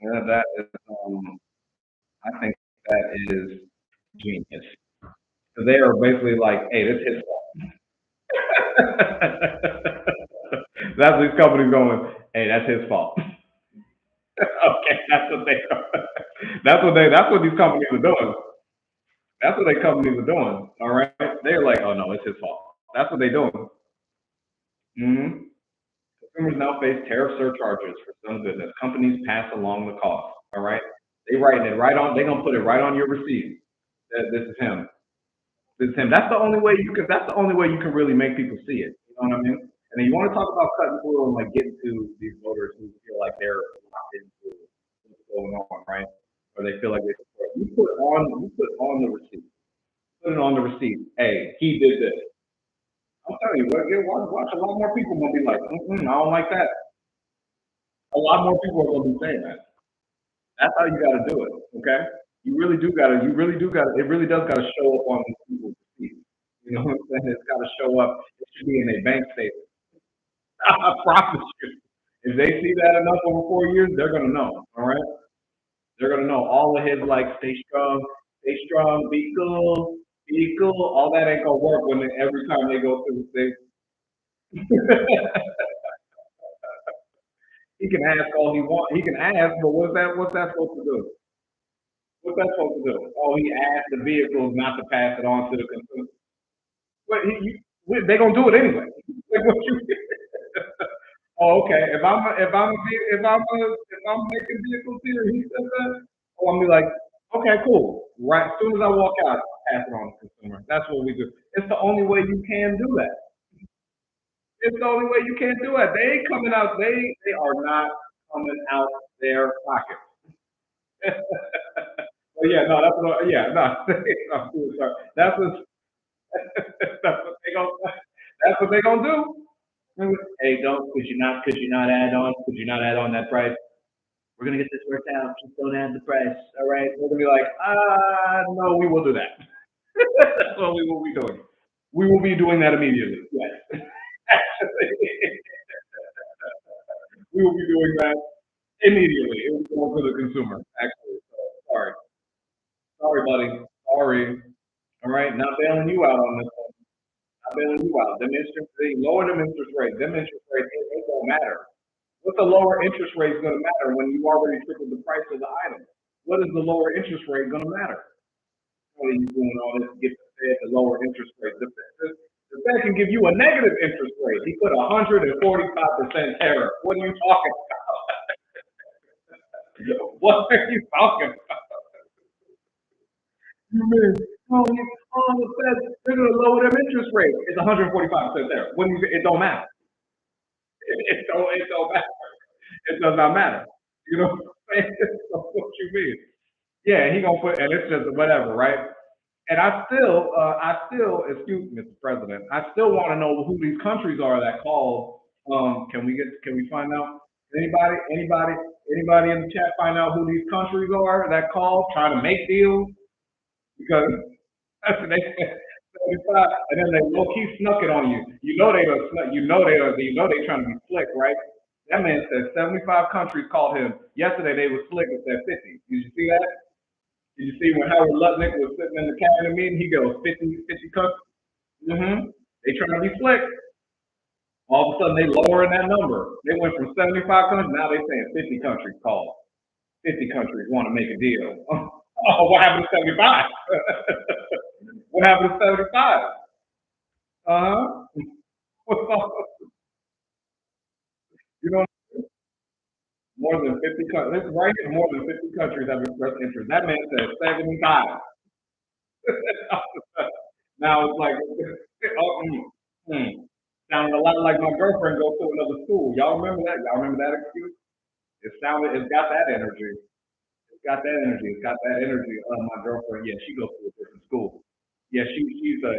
And that is. I think that is genius. So they are basically like, hey, this is his fault. That's these companies going, hey, that's his fault. Okay, that's what they that's what these companies are doing. That's what they companies are doing. All right. They're like, oh no, it's his fault. That's what they're doing. hmm Consumers now face tariff surcharges for some goods as companies pass along the cost. All right. They writing it right on, they're gonna put it right on your receipt. That this is him. This is him. That's the only way you can really make people see it. You know what I mean? And then you want to talk about cutting through and like getting to these voters who feel like they're locked into what's going on, right? Or they feel like they support. You put on the receipt. Put it on the receipt. Hey, he did this. I'm telling you, watch a lot more people gonna be like, I don't like that. A lot more people are gonna be saying that. That's how you gotta do it. Okay? You really do gotta, it really does gotta show up on these people's receipts. You know what I'm saying? It's gotta show up. It should be in a bank statement. I promise you. If they see that enough over 4 years, they're gonna know. All right? They're gonna know all of his like stay strong, be cool. All that ain't gonna work when every time they go through the thing. He can ask all he wants. He can ask, but what's that supposed to do? What's that supposed to do? Oh, he asked the vehicles not to pass it on to the consumer. But they gonna do it anyway. Like what you? Oh, okay. If I'm making vehicles here, he says that. Oh, I'm be like, okay, cool. Right. As soon as I walk out, pass it on to the consumer. That's what we do. It's the only way you can do that. It's the only way you can do it. They ain't coming out. They are not coming out their pocket. Well, yeah, no, yeah, no, I'm cool, sorry. That's what they gonna, that's what they gonna do. Hey, don't, could you not add on that price? We're gonna get this worked out. Just don't add the price. All right. We're gonna be like, no, we will do that. That's what we will be doing. We will be doing that immediately. Yes. We will be doing that immediately. It will go to the consumer, actually. So, sorry. Sorry, buddy. Sorry. All right. Not bailing you out on this one. Not bailing you out. They lower them interest rates. Them interest rates, it don't matter. What's the lower interest rate going to matter when you already tripled the price of the item? What is the lower interest rate going to matter? What are you doing all this to get the Fed to lower interest rates? The Fed can give you a negative interest rate. He put 145% tariff. What are you talking about? What are you talking about? You mean, the Fed, they're going to lower them interest rates. It's 145% tariff. What do you, it don't matter. It don't matter. It does not matter. You know what I'm saying? So what you mean? Yeah, he gonna put, and it's just whatever, right? And excuse me, Mr. President, I still want to know who these countries are that called. Can we find out? Anybody in the chat find out who these countries are that called trying to make deals? Because that's what they said. 75, and then they low key snuck it on you. You know they are, you know they trying to be slick, right? That man said 75 countries called him. Yesterday they were slick and said 50. Did you see that? Did you see when Howard Lutnick was sitting in the cabinet meeting? He goes 50 countries. They trying to be slick. All of a sudden they lowering that number. They went from 75 countries, now they saying 50 countries called. 50 countries want to make a deal. Oh, what happened to 75? What happened to 75? Uh-huh. You know, more than 50 countries. This right here, more than 50 countries have expressed interest. That man said 75. Now it's like, oh, sounded a lot like my girlfriend goes to another school. Y'all remember that? Y'all remember that excuse? It's got that energy. It's got that energy. It's got that energy. My girlfriend, yeah, she goes to a different school. Yeah, she goes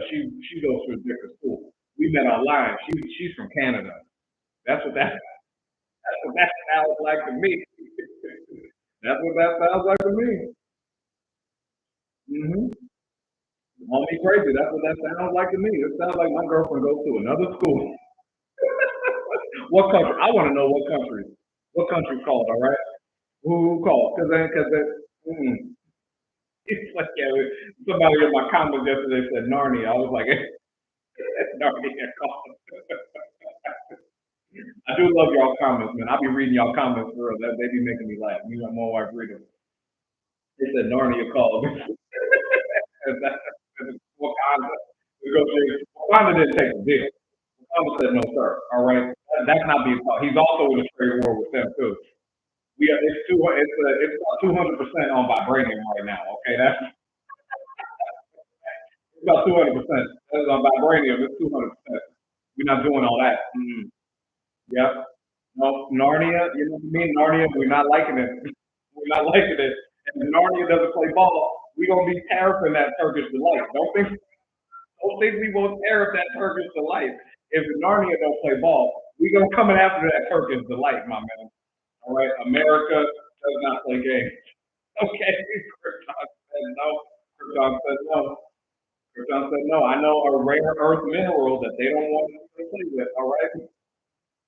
to a different school. We met online. She's from Canada. That's what that's what that sounds like to me. That's what that sounds like to me. Mm-hmm. Call me crazy. That's what that sounds like to me. It sounds like my girlfriend goes to another school. What country? I want to know what country. What country's called? All right. Who called? Mm, it's like yeah, somebody in my comments yesterday said Narnia. I was like, Narnia called. I do love y'all comments, man. I'll be reading y'all comments for real. They be making me laugh. You know, my wife read them. They said Narnia called. And Wakanda. Wakanda didn't take the deal. Wakanda said no, sir. All right, that's not being taught. He's also in a trade war with them too. It's about 200% on vibranium right now. Okay, that's it's about 200%. That's on vibranium. It's 200%. We're not doing all that. Yep. No, Narnia. You know what I mean? Narnia. We're not liking it. We're not liking it. And if Narnia doesn't play ball, we're gonna be tariffing that Turkish delight. Don't think we won't tariff that Turkish delight. If Narnia don't play ball, we gonna coming after that Turkish delight, my man. All right, America does not play games. Okay, Krishan said no. Krishan said no. Krishan said no. I know a rare earth mineral that they don't want us to play with. All right,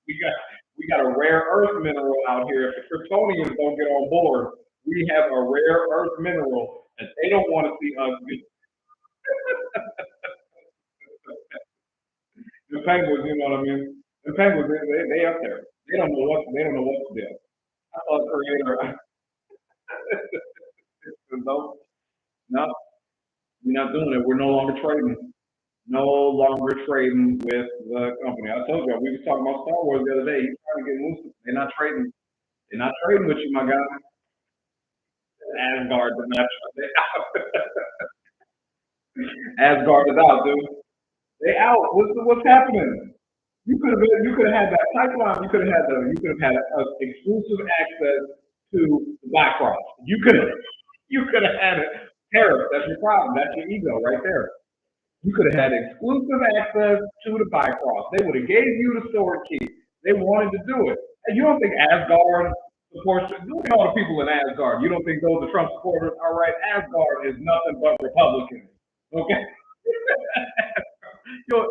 we got we got a rare earth mineral out here. If the Kryptonians don't get on board, we have a rare earth mineral that they don't want to see us get. The Penguins, you know what I mean? The Penguins, they up there. They don't know what to do. I thought creator. No, no, we're not doing it. We're no longer trading. No longer trading with the company. I told you, we was talking about Star Wars the other day. He's trying to get loose. They're not trading. They're not trading with you, my guy. Asgard is not. Asgard is out, dude. They out. What's happening? You could have had that pipeline. You could have had exclusive access to the Bifrost. You could have had it. Tariff. That's your problem. That's your ego right there. You could have had exclusive access to the Bifrost. They would have gave you the sword key. They wanted to do it. And you don't think Asgard supports? Look at all the people in Asgard. You don't think those are Trump supporters? All right, Asgard is nothing but Republicans. Okay.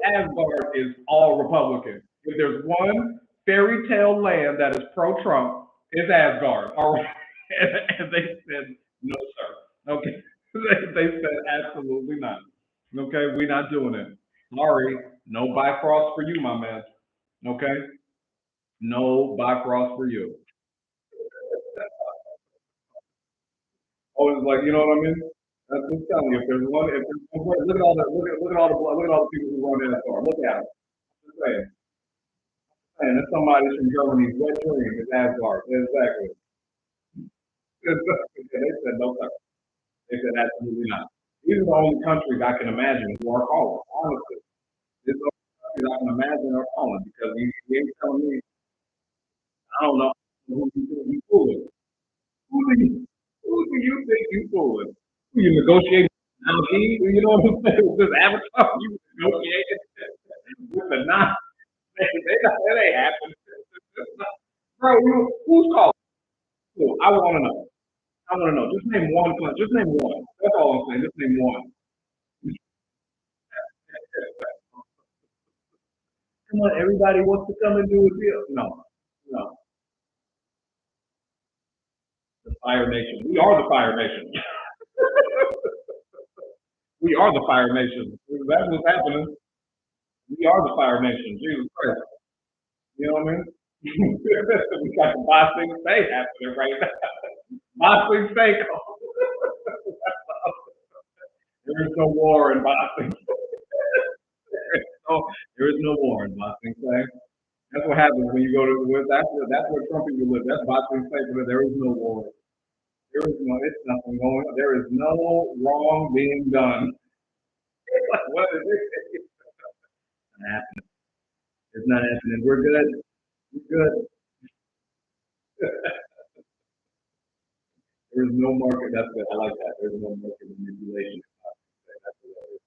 Asgard is all Republican. If there's one fairy tale land that is pro-Trump, it's Asgard. All right, and they said no, sir. Okay, they said absolutely not. Okay, we're not doing it. Sorry, no Bifrost for you, my man. Okay, no Bifrost for you. Oh, it's like you know what I mean? I'm just telling you, if there's one, if there's one, look at all the, look at all the, look at all the people who run NASCAR. Look at them. Just saying, and there's somebody from Germany's wet dream is Asgard. Exactly. Exactly. Yeah, they said no, sir. They said absolutely not. These are the only countries I can imagine who are calling. Honestly, these are the only countries I can imagine are calling because you ain't telling me. I don't know who you think you fooling. Who do you think you fooling? Who you negotiating? You know what I'm saying? With this avatar, you negotiating with the non. That ain't happening. Bro, who's calling? Who? I want to know. I want to know. Just name one. Just name one. That's all I'm saying. Just name one. Come on, everybody wants to come and do a deal. No, no. The Fire Nation. We are the Fire Nation. We are the Fire Nation. That's what's happening. We are the Fire Nation. Jesus Christ. You know what I mean? We got the Boxing State happening right now. Boxing State. There is no war in Boxing. No, there is no war in Boxing State. That's what happens when you go to that's where Trump people live. That's Boxing State, but there is no war. There is no, it's nothing going on. There is no wrong being done. It's like, what is it? It's not happening. It's not happening. We're good. We're good. There is no market. That's good. I like that. There's no market manipulation. That's hilarious.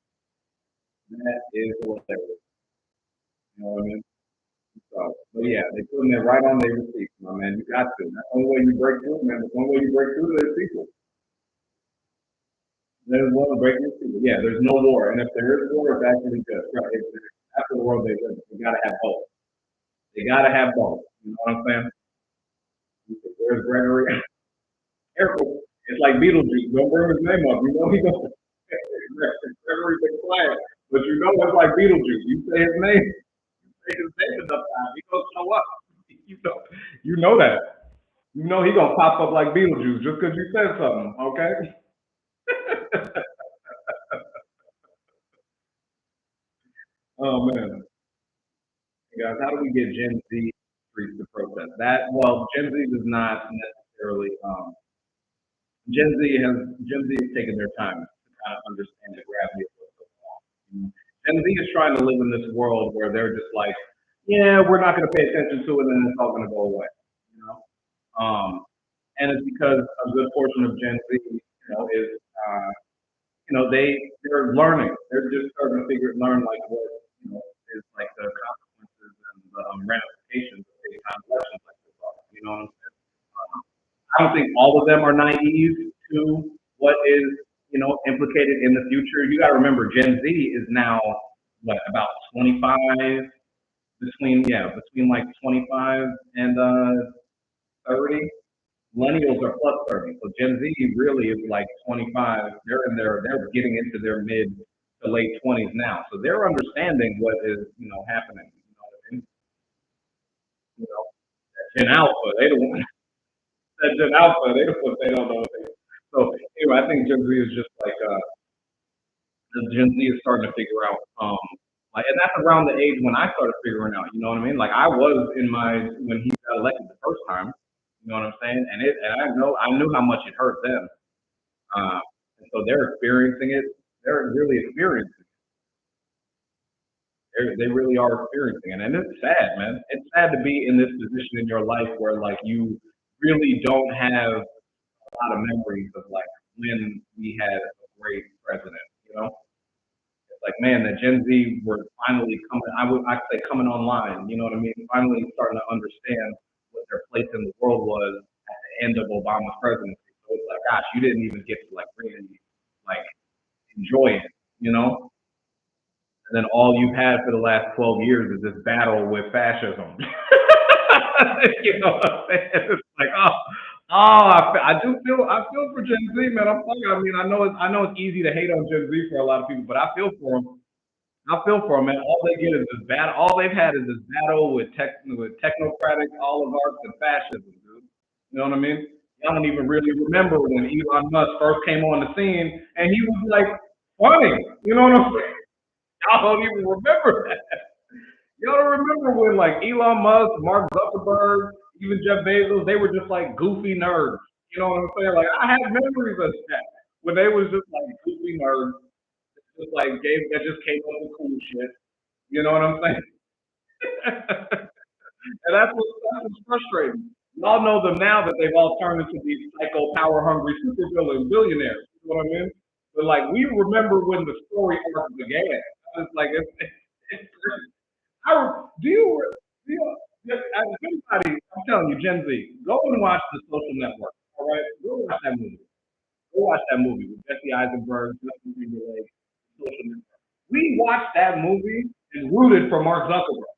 That is hilarious. You know what I mean? So, but yeah, they putting it right on their receipts, my man. You got to. That's the only way you break through, man. That's the only way you break through to those people. There's one breaking people. Yeah, there's no war. And if there is war, it's actually good. Right. After the world they live, they gotta have both. They gotta have both. You know what I'm saying? Where's Gregory? Careful. It's like Beetlejuice. Don't bring his name up. You know he goes Gregory's been quiet. But you know it's like Beetlejuice. You say his name, say his name enough time, he gonna show up. You know that. You know he gonna pop up like Beetlejuice just because you said something, okay? Oh man. Guys, how do we get Gen Z streets to protest? That well, Gen Z does not necessarily Gen Z has taken their time to kind of understand the gravity of what's going on. Gen Z is trying to live in this world where they're just like, yeah, we're not going to pay attention to it, and it's all going to go away. You know, and it's because a good portion of Gen Z, is they're learning. They're just starting to learn like what is like the consequences and the ramifications of big time elections like this are. You know what I'm saying? I don't think all of them are naive to what is implicated in the future. You got to remember, Gen Z is now what about 25 between like 25 and 30. Millennials are plus 30. So Gen Z really is like 25. They're getting into their mid to late 20s now. So they're understanding what is, happening. You know what I mean? You know, Gen Alpha, they don't that Gen Alpha, they don't know what they. So anyway, I think Gen Z is just like the Gen Z is starting to figure out like, and that's around the age when I started figuring out. You know what I mean? Like I was in my when he got elected the first time. You know what I'm saying? And I knew how much it hurt them. Uh, and so they're experiencing it. They're really experiencing it. They really are experiencing it. And it's sad, man. It's sad to be in this position in your life where like you really don't have a lot of memories of like when we had a great president, you know? It's like, man, the Gen Z were finally coming, I'd say coming online, you know what I mean? Finally starting to understand what their place in the world was at the end of Obama's presidency. So it's like, gosh, you didn't even get to like really like enjoy it, you know? And then all you've had for the last 12 years is this battle with fascism. You know what I'm saying? It's like, I feel for Gen Z, man. I mean, I know it's easy to hate on Gen Z for a lot of people, but I feel for them. I feel for them, man. All they get is this battle. All they've had is this battle with technocratic oligarchs and fascism, dude. You know what I mean? I don't even really remember when Elon Musk first came on the scene, and he was like funny. You know what I'm saying? Y'all don't even remember that. Y'all don't remember when like Elon Musk, Mark Zuckerberg, even Jeff Bezos, they were just like goofy nerds. You know what I'm saying? Like I have memories of that when they was just like goofy nerds, just like gave that just came up with cool shit. You know what I'm saying? And that's what's frustrating. Y'all know them now that they've all turned into these psycho power hungry supervillain billionaires. You know what I mean? But like we remember when the story arc began. It's like it's do you anybody? I'm telling you, Gen Z, go and watch the Social Network. All right, go watch that movie. Go watch that movie with Jesse Eisenberg, Justin Timberlake, Social Network. We watched that movie and rooted for Mark Zuckerberg.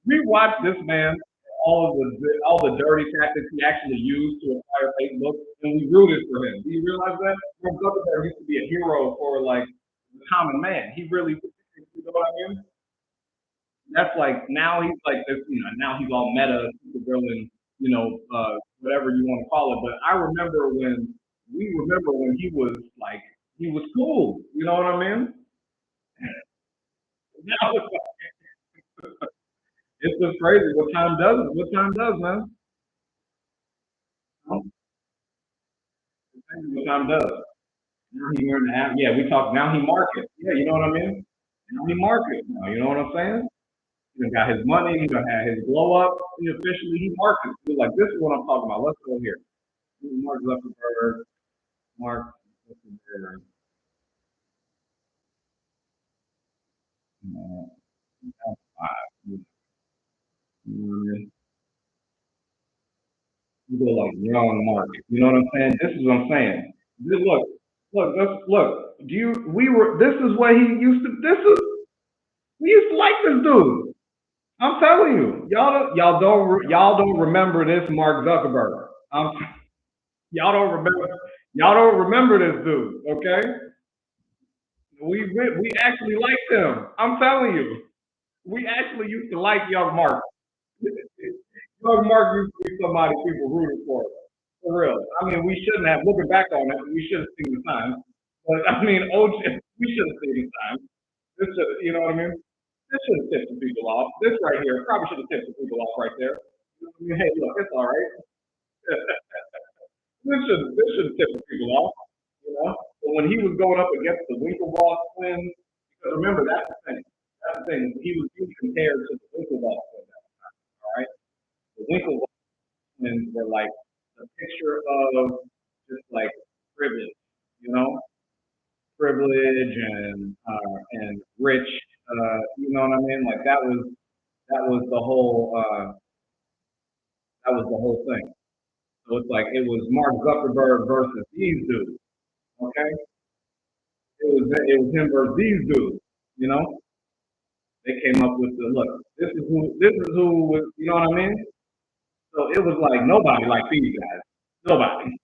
We watched this man, all the dirty tactics he actually used to acquire Facebook, and we rooted for him. Do you realize that? Mark Zuckerberg used to be a hero for like the common man. He really, you know what I mean? That's like now he's like this, now he's all meta, super villain, whatever you want to call it. But we remember when he was like, he was cool. You know what I mean? Now it's just crazy what time does, man. What time does. Now he wearing the app. Yeah, we talk, now he market. Yeah, you know what I mean? Now he market. Now, you know what I'm saying? He done got his money, he done had his blow up. He officially, he markets. He's like, this is what I'm talking about. Let's go here. Mark Zuckerberg, Mark Zuckerberg. Five. You know what I mean? You go like young market. You know what I'm saying? This is what I'm saying. Look. Do you? We were. This is what he used to. We used to like this dude. I'm telling you, y'all don't remember this Mark Zuckerberg. Y'all don't remember. Y'all don't remember this dude. Okay, we actually liked him. I'm telling you, we actually used to like young Mark. Young Mark used to be somebody people rooted for real. I mean, we shouldn't have. Looking back on it, we should have seen the signs. But I mean, OJ, we should have seen the signs. You know what I mean? This should have tipped the people off. This right here probably should have tipped the people off right there. You know what I mean? Hey, look, it's all right. This should have tipped the people off. You know, but when he was going up against the Winklevoss twins, because remember that's the thing. That's the thing. He was compared to the Winklevoss twins. All right, the Winklevoss twins were like a picture of just like privilege. You know, privilege and rich. You know what I mean? Like that was the whole thing. So it's like it was Mark Zuckerberg versus these dudes. Okay, it was him versus these dudes. You know, they came up with the look. This is who was. You know what I mean? So it was like nobody like these guys. Nobody.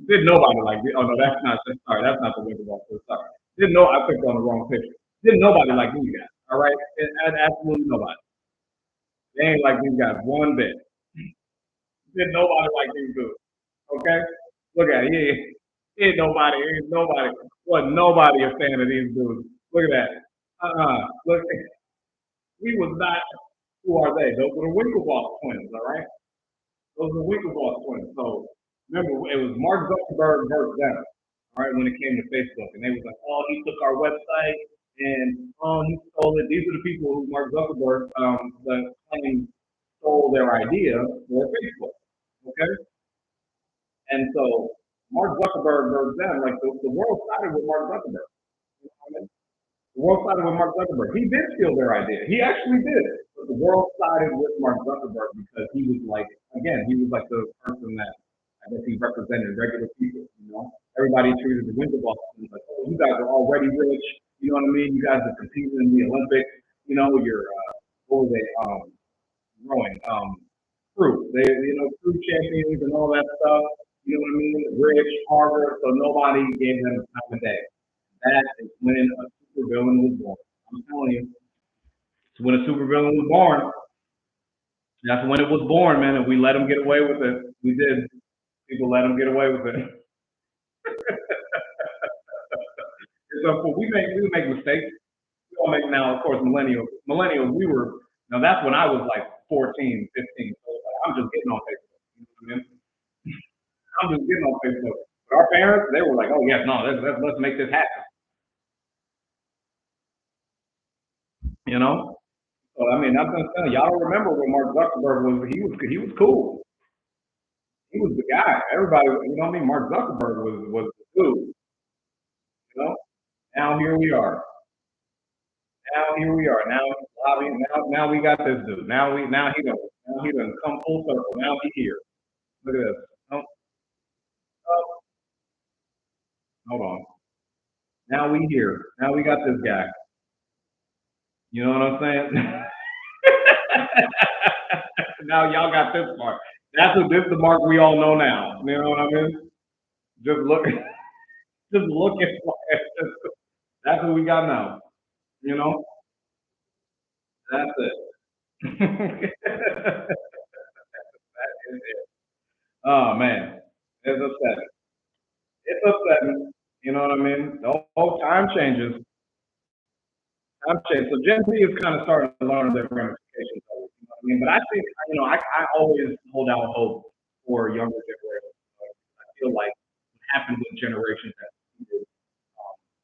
Did nobody like? Oh no, that's not. Sorry, that's not the way to go. Sorry. Didn't know I picked on the wrong picture. Didn't nobody like these guys. All right, absolutely nobody. They ain't like these guys one bit. Didn't nobody like these dudes. Okay, look at it. Ain't nobody. Wasn't nobody a fan of these dudes. Look at that. Look, we was not. Who are they? Those are the Winklevoss twins. All right, those are the Winklevoss twins. So remember, it was Mark Zuckerberg versus them. All right, when it came to Facebook, and they was like, oh, he took our website and oh, he stole it. These are the people who Mark Zuckerberg the claim stole their idea for Facebook. Okay, and so Mark Zuckerberg versus them, like the world started with Mark Zuckerberg. You know what I mean? The world sided with Mark Zuckerberg. He did steal their idea. He actually did. But the world sided with Mark Zuckerberg because he was like, again, he was like the person that I guess he represented regular people. You know, everybody treated the Winklevoss like, oh, you guys are already rich. You know what I mean? You guys are competing in the Olympics. You know, you're what were they growing fruit. Fruit champions and all that stuff. You know what I mean? Rich, Harvard. So nobody gave them the time of day. That is when a supervillain was born. I'm telling you, it's when a supervillain was born. That's when it was born, man, and we let them get away with it. We did. People let them get away with it. So we make mistakes. We all make now, of course, millennials. We were now that's when I was like 14, 15. So it's like, I'm just getting on Facebook. You know what I mean? I'm just getting on Facebook. But our parents, they were like, oh yes, no, let's make this happen. You know? So I mean, I'm just telling you, y'all don't remember when Mark Zuckerberg was he was cool. He was the guy. Everybody, you know what I mean? Mark Zuckerberg was the dude. You know? Now here we are. Now here we are. Now lobbying. Now we got this dude. Now he done come full circle. Now he here. Look at this. Oh, oh, hold on. Now we here. Now we got this guy. You know what I'm saying? Now y'all got this part. This is the Mark we all know now. You know what I mean? Just look just looking for it. That's what we got now. You know? That's it. That is it. Oh man. It's upsetting. It's upsetting. You know what I mean? The whole time changes. Time changes. So Gen Z is kind of starting to learn their ramifications of it. You know what I mean? But I think, I always hold out hope for younger generations. I feel like what happened with generations that preceded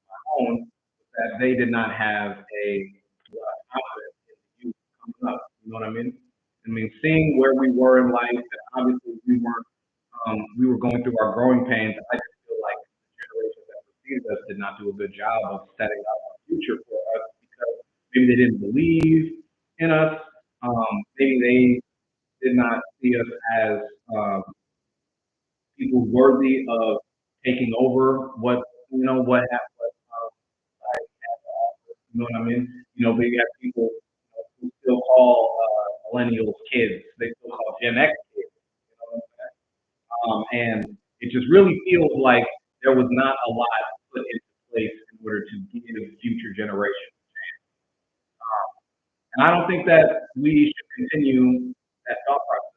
my own was that they did not have a confidence in the youth coming up. You know what I mean? I mean, seeing where we were in life, and obviously we were going through our growing pains. I just feel like the generations that preceded us did not do a good job of setting up a future for us because maybe they didn't believe in us. Maybe they did not see us as um, people worthy of taking over what happened. Society had to offer. You know what I mean? But you have people who still call millennials kids. They still call Gen X kids. You know what I'm saying? And it just really feels like there was not a lot put into place in order to give future generations. Um, and I don't think that we should continue that thought process.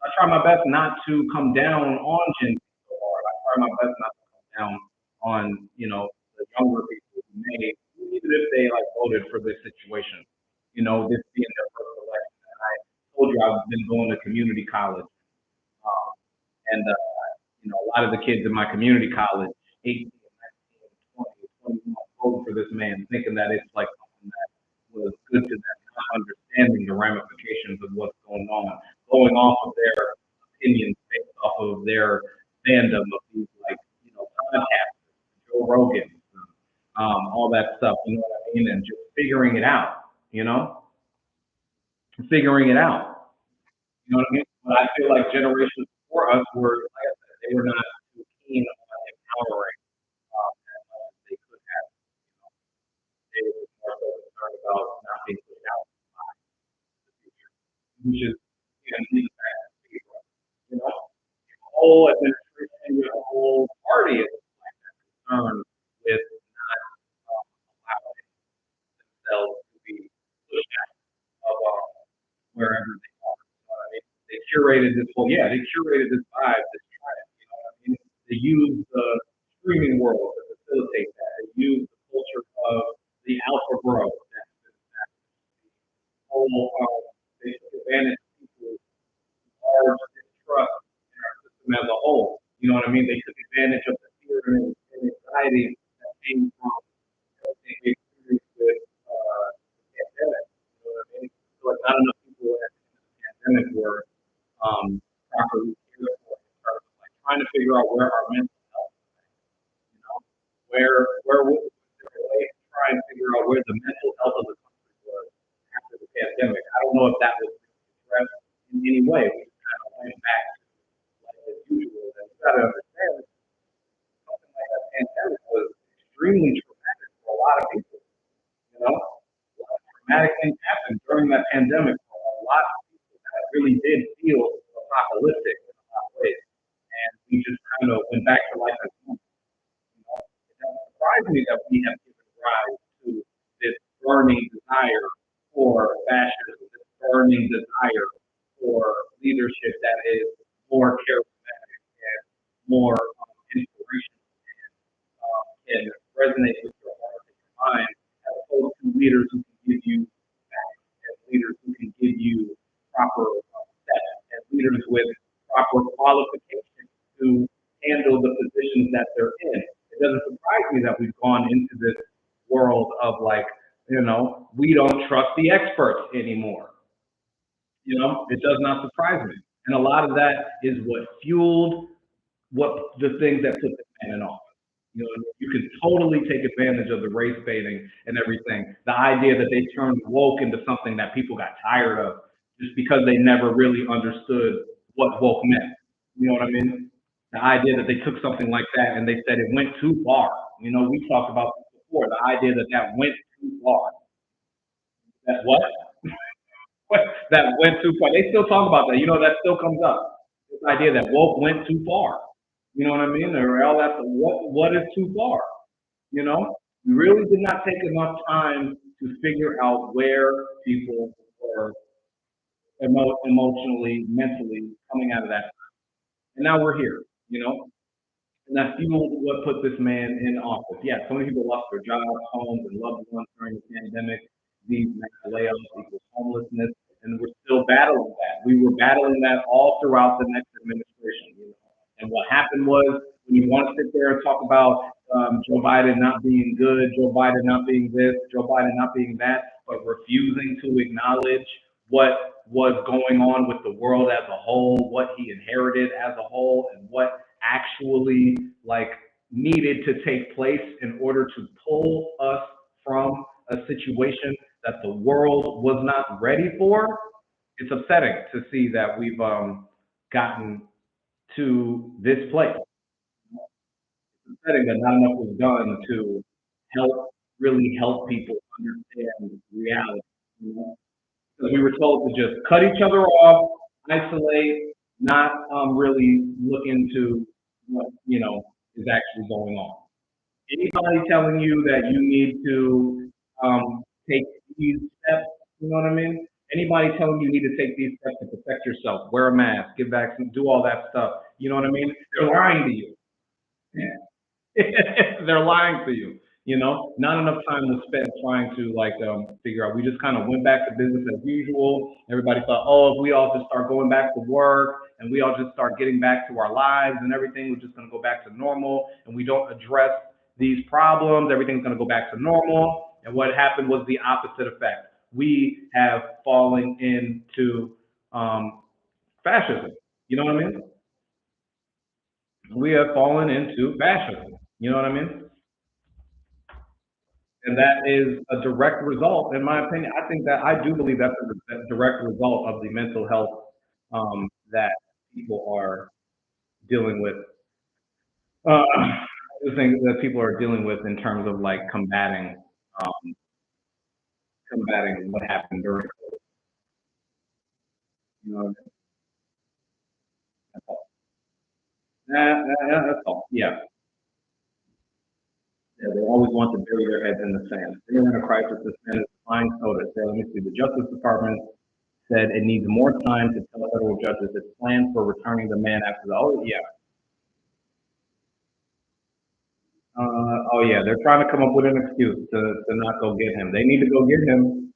I try my best not to come down on Gen Z so hard. I try my best not to come down on the younger people who may, even if they like voted for this situation, this being their first election. And I told you I've been going to community college. Um, and a lot of the kids in my community college, 18, 19, 20, 21, voting for this man, thinking that it's like something that was good to them, not understanding the ramifications of what's going on, going off of their opinions based off of their fandom of these podcasters, Joe Rogan, all that stuff. You know what I mean? And just figuring it out. You know, figuring it out. You know what I mean? But I feel like generations before us were, like I said, they were not too keen on empowering as much as they could have. You know, they were more so concerned about not being pushed out by the future, which is, these bad people. You know, the whole administration, the whole party is like that concerned with not allowing themselves to be pushed out of wherever they are. You know what I mean? They curated this vibe, this trend. You know what I mean? They use the streaming world to facilitate that. They use the culture of the alpha bro. That's the whole. They took advantage of people's large distrust in our system as a whole. You know what I mean? They took advantage of the fear and anxiety that came from everything they experienced with the pandemic. You know what I mean? So like not enough people at the end of the pandemic were properly cared for in terms of like trying to figure out where our mental health is. You know, where was there a way to try and figure out where the mental health of the country was after the pandemic? I don't know if that was addressed in any way. We just kind of went back to life as usual. And you got to understand something like that pandemic was extremely traumatic for a lot of people. You know, a lot of traumatic things happened during that pandemic for a lot of people that really did feel apocalyptic in a lot of ways. And we just kind of went back to life as normal. You know, it doesn't surprise me that we have given rise to this burning desire for fascism, this burning desire for leadership that is more charismatic and more inspirational can resonate with your heart and your mind, as opposed to leaders who can give you facts, and leaders who can give you proper steps, and leaders with proper qualifications to handle the positions that they're in. It doesn't surprise me that we've gone into this world of like, we don't trust the experts anymore. It does not surprise me. And a lot of that is what fueled the things that put this man in office. You can totally take advantage of the race baiting and everything. The idea that they turned woke into something that people got tired of just because they never really understood what woke meant. You know what I mean? The idea that they took something like that and they said it went too far. We talked about this before. The idea that that went too far. That what? That went too far. They still talk about that. That still comes up. This idea that woke went too far. You know what I mean? Or all that. What is too far? We really did not take enough time to figure out where people were emotionally, mentally coming out of that time. And now we're here. And that fueled what put this man in office. Yeah, so many people lost their jobs, homes, and loved ones during the pandemic. These mass layoffs equals homelessness, and we're still battling that. We were battling that all throughout the next administration. And what happened was, when you want to sit there and talk about Joe Biden not being good, Joe Biden not being this, Joe Biden not being that, but refusing to acknowledge what was going on with the world as a whole, what he inherited as a whole, and what actually like needed to take place in order to pull us from a situation that the world was not ready for. It's upsetting to see that we've gotten to this place. It's upsetting that not enough was done to really help people understand reality. Because we were told to just cut each other off, isolate, not really look into what is actually going on. Anybody telling you that you need to take these steps, you know what I mean? Anybody telling you need to take these steps to protect yourself, wear a mask, get vaccinated, do all that stuff, you know what I mean? They're lying to you. They're lying to you. Not enough time was spent trying to figure out. We just kind of went back to business as usual. Everybody thought, oh, if we all just start going back to work and we all just start getting back to our lives and everything, we're just going to go back to normal. And we don't address these problems, everything's going to go back to normal. And what happened was the opposite effect. We have fallen into fascism. You know what I mean? We have fallen into fascism. You know what I mean? And that is a direct result, in my opinion. I do believe that's a direct result of the mental health that people are dealing with. The thing that people are dealing with in terms of like um, combating what happened during COVID. You know, that's all. That's all. Yeah. Yeah, they always want to bury their heads in the sand. They are in a crisis. This man is flying soda. So let me see. The Justice Department said it needs more time to tell federal judges its plans for returning the man after the. Oh yeah. Oh yeah. They're trying to come up with an excuse to not go get him. They need to go get him.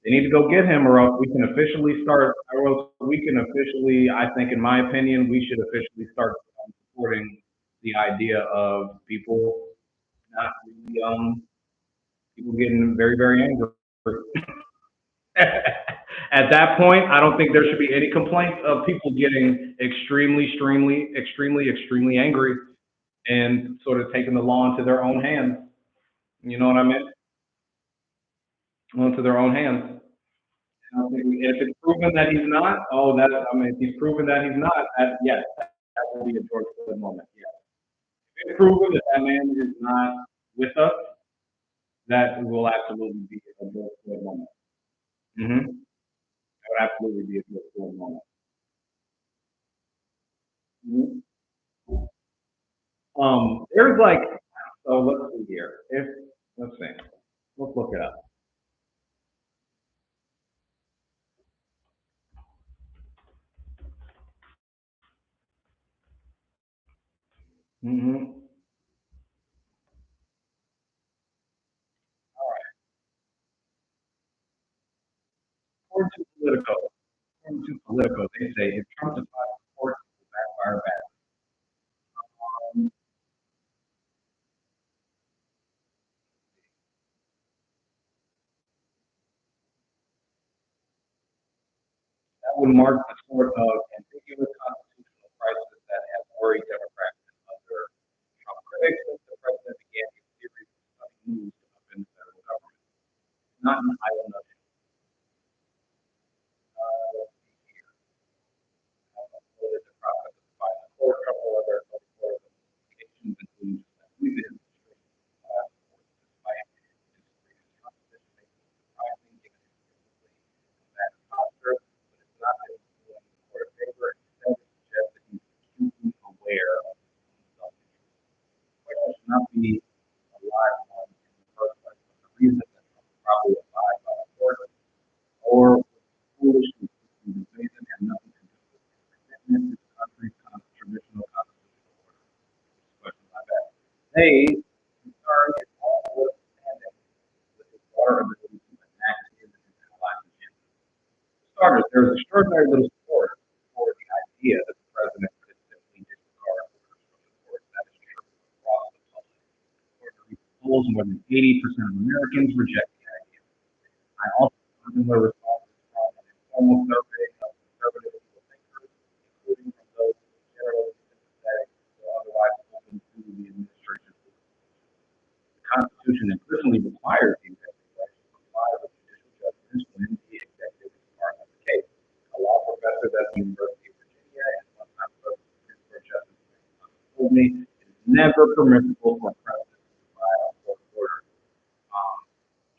They need to go get him, or else we can officially start. Or else we can officially. I think, in my opinion, we should officially start supporting the idea of people not really people getting very, very angry. At that point, I don't think there should be any complaints of people getting extremely, extremely, extremely, extremely angry and sort of taking the law into their own hands. You know what I mean? Into their own hands. And if it's proven that he's not, if he's proven that he's not, yes, that will be a George Floyd moment. Yes. If it's proven that that man is not with us, that will absolutely be a George Floyd moment. Mm-hmm. That would absolutely be a George Floyd moment. Mhm. There's like, so let's see here. Let's see, let's look it up. Mm-hmm. According to Politico, they say if Trump decides to support, it will backfire bad. That would mark the sort of ambiguous constitutional crisis that has worried Democrats and other Trump critics since the president began a series of moves to upend the federal government. Not an idle notion. Let's see here. What is the process of defining a court? Trump, however, has no sort of implications, including just that we've been despite his Trump position making it surprising given his previously combative posture, but it's not that he's doing the court a favor. Instead, it suggests that he's acutely aware of his own self-interest. The question should not be a live one in the first place, but the reason that Trump probably abide by the court or foolish and reason had nothing to do with his commitment to the country's traditional constitutional order. Question my bad. They concern is all standing with his water ability to enact his and his allies' agenda. For starters, there is extraordinary little support for the idea that the president could simply disregard orders from the courts. That is true across the public. According to recent polls, more than 80% of Americans reject the idea. I also found similar responses from an informal survey of conservative legal thinkers, including from those generally sympathetic or otherwise open to the administration's legal position. The Constitution implicitly requires the executive branch to comply with judicial judgments when the executive is part of the case. A law professor at the University of Virginia and one-time Supreme Court Justice told me it is never permissible for a president to defy a court order. Um,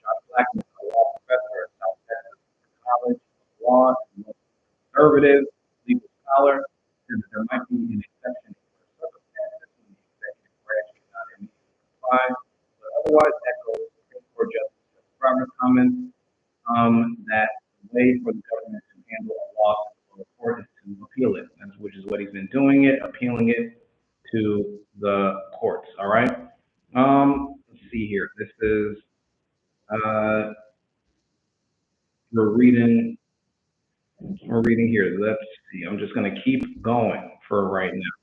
John Blackman, a law professor at South Texas College of Law, and a conservative legal scholar, said that there might be an exception for circumstances when the executive branch cannot immediately comply, but otherwise echoes Supreme Court Justice Roberts' comments that the way for the government to handle a lawsuit or a court is to appeal it, which is what he's been doing it, appealing it to the courts. All right. Let's see here. This is uh, we're reading here. Let's see. I'm just going to keep going for right now.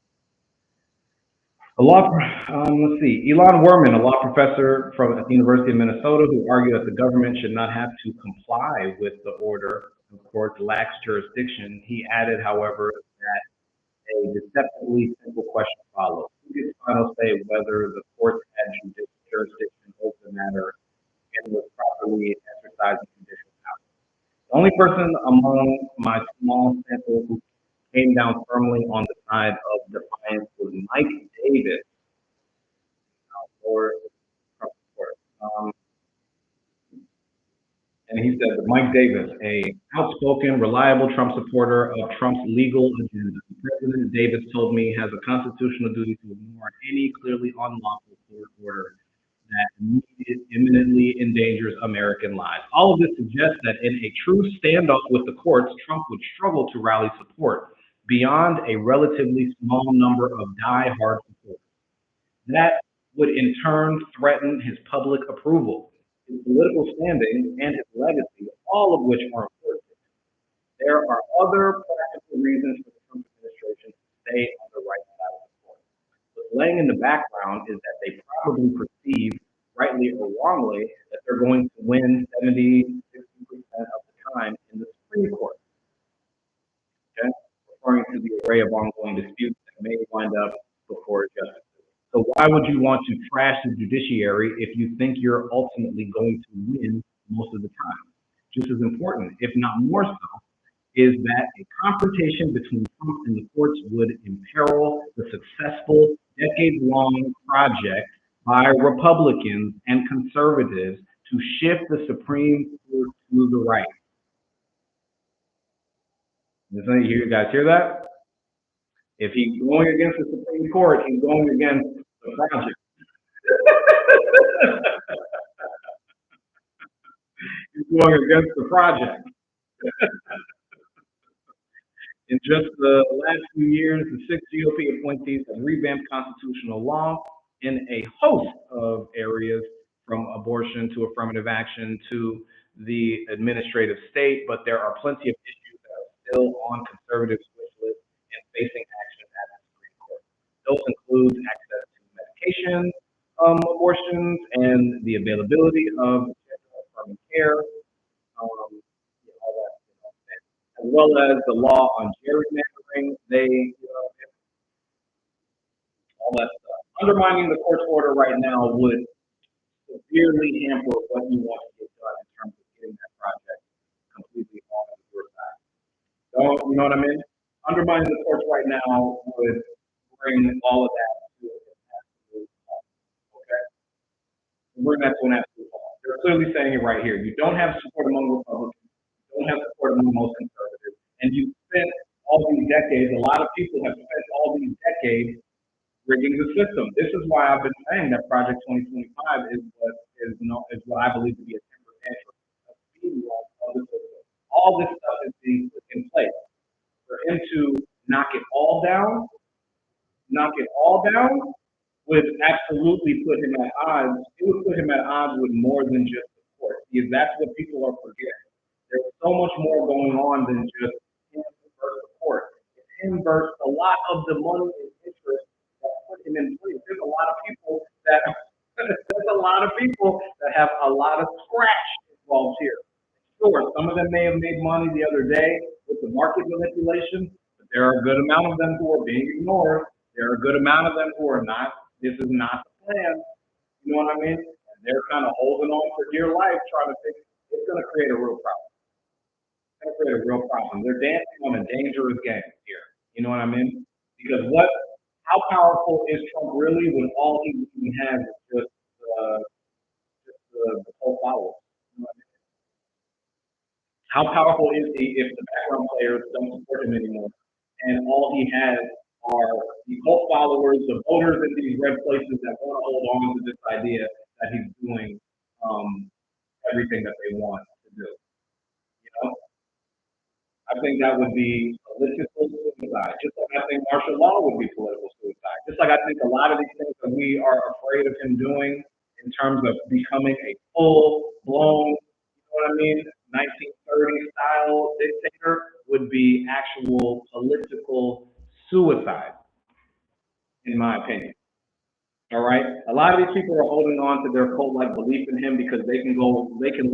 Let's see. Elon Werman, a law professor at the University of Minnesota, who argued that the government should not have to comply with the order the court lacks jurisdiction. He added, however, that a deceptively simple question follows. Who gets final say whether the court had jurisdiction over the matter and was properly exercising judicial power? The only person among my small sample who came down firmly on the side of defiance was Mike Davis, or Trump supporter. And he said that Mike Davis, a outspoken, reliable Trump supporter of Trump's legal agenda. President Davis told me has a constitutional duty to ignore any clearly unlawful court order that imminently endangers American lives. All of this suggests that in a true standoff with the courts, Trump would struggle to rally support beyond a relatively small number of die-hard supporters. That would in turn threaten his public approval, his political standing, and his legacy, all of which are important. There are other practical reasons for the Trump administration to stay on the right side of the court. What's laying in the background is that they probably perceive, rightly or wrongly, that they're going to win 70, 60% of the time in the Supreme Court. Okay? Referring to the array of ongoing disputes that may wind up before justice. So why would you want to trash the judiciary if you think you're ultimately going to win most of the time? Just as important, if not more so, is that a confrontation between Trump and the courts would imperil the successful decade-long project by Republicans and conservatives to shift the Supreme Court to the right. You guys hear that? If he's going against the Supreme Court, he's going against the project. He's going against the project. Just the last few years, the six GOP appointees have revamped constitutional law in a host of areas, from abortion to affirmative action to the administrative state, but there are plenty of issues that are still on conservatives' wish list and facing action at the Supreme Court. Those include access to medication, abortions, and the availability of gender-affirming care, yeah, all that, as well as the law on gerrymandering. All that stuff. Undermining the court's order right now would severely hamper what you want to get done in terms of getting that project completely on your side. So, you know what I mean? Undermining the courts right now would bring all of that to an absolute halt. Okay? Bring that to an absolute halt. They're clearly saying it right here. You don't have support among Republicans, you don't have support among most conservatives, and you spent all these decades, a lot of people have spent all these decades rigging the system. This is why I've been saying that Project 2025 is what I believe to be a temper tantrum, a speed run of the system. All this stuff is being put in place for him to knock it all down would absolutely put him at odds. It would put him at odds with more than just the court, because that's what people are forgetting. There's so much more going on than just him versus the court. It's him versus a lot of the money and interest that put him in place. There's a lot of people that there's a lot of people that have a lot of scratch involved here. Sure, some of them may have made money the other day with the market manipulation, but there are a good amount of them who are being ignored. There are a good amount of them who are not. This is not the plan. You know what I mean? And they're kind of holding on for dear life, trying to think it's going to create a real problem. It's going to create a real problem. They're dancing on a dangerous game here. You know what I mean? Because how powerful is Trump really when all he even has is just the whole followers? You know what I mean? How powerful is he if the background players don't support him anymore, and all he has are the cult followers, the voters in these red places that want to hold on to this idea that he's doing everything that they want to do. You know, I think that would be political suicide, just like I think martial law would be political suicide. Just like I think a lot of these things that we are afraid of him doing in terms of becoming a full blown, you know what I mean, 1930 style dictator would be actual political suicide, in my opinion. All right. A lot of these people are holding on to their cult-like belief in him because they can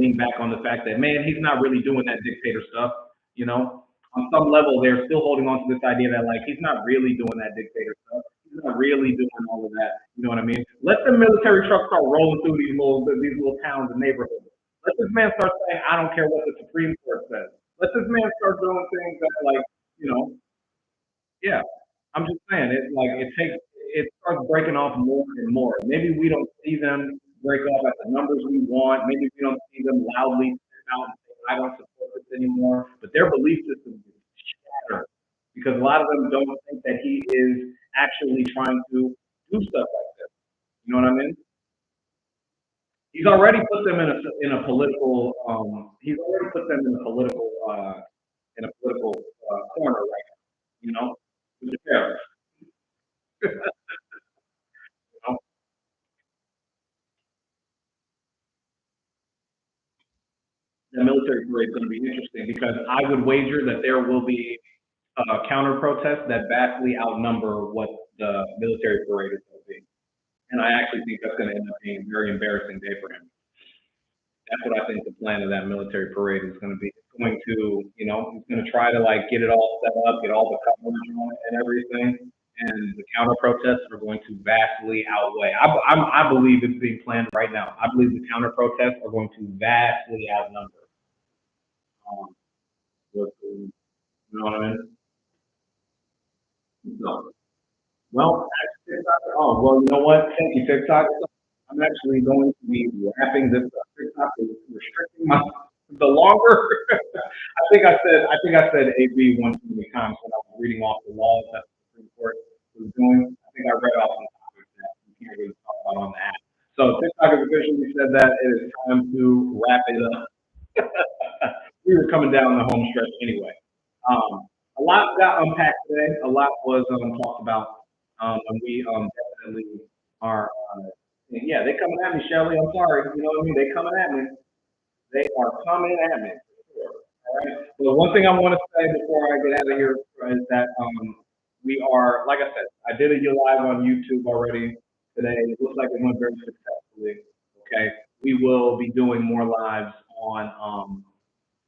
lean back on the fact that, man, he's not really doing that dictator stuff. You know, on some level, they're still holding on to this idea that, like, he's not really doing that dictator stuff. He's not really doing all of that. You know what I mean? Let the military trucks start rolling through these little towns and neighborhoods. Let this man start saying, I don't care what the Supreme Court says. Let this man start doing things that, like, you know, yeah, I'm just saying it starts breaking off more and more. Maybe we don't see them break off at the numbers we want. Maybe we don't see them loudly stand out and say, I don't support this anymore. But their belief system is shattered because a lot of them don't think that he is actually trying to do stuff like this. You know what I mean? He's already put them in a political he's already put them in a political corner right now. You know, with the tariffs. You know? The military parade is going to be interesting because I would wager that there will be counter protests that vastly outnumber what the military parade is going to be. And I actually think that's going to end up being a very embarrassing day for him. That's what I think the plan of that military parade is going to be. It's going to, you know, he's going to try to like get it all set up, get all the coverage on it and everything. And the counter protests are going to vastly outweigh. I believe it's being planned right now. I believe the counter protests are going to vastly outnumber. Um, you know what I mean? So, well, TikTok, oh, well, you know what? Thank you, TikTok. I'm actually going to be wrapping this up. TikTok is restricting my the longer. I think I said AB one too many times when I was reading off the laws that the Supreme Court was doing. I think I read off some topics that we can't really talk about on the app. So TikTok has officially said that it is time to wrap it up. We were coming down the home stretch anyway. A lot got unpacked today. A lot was talked about, and we definitely are. Yeah, they coming at me, Shelly. I'm sorry. You know what I mean? They coming at me. They are coming at me. All right. Well, one thing I want to say before I get out of here is that we are, like I said, I did a live on YouTube already today. It looks like it went very successfully. Okay. We will be doing more lives on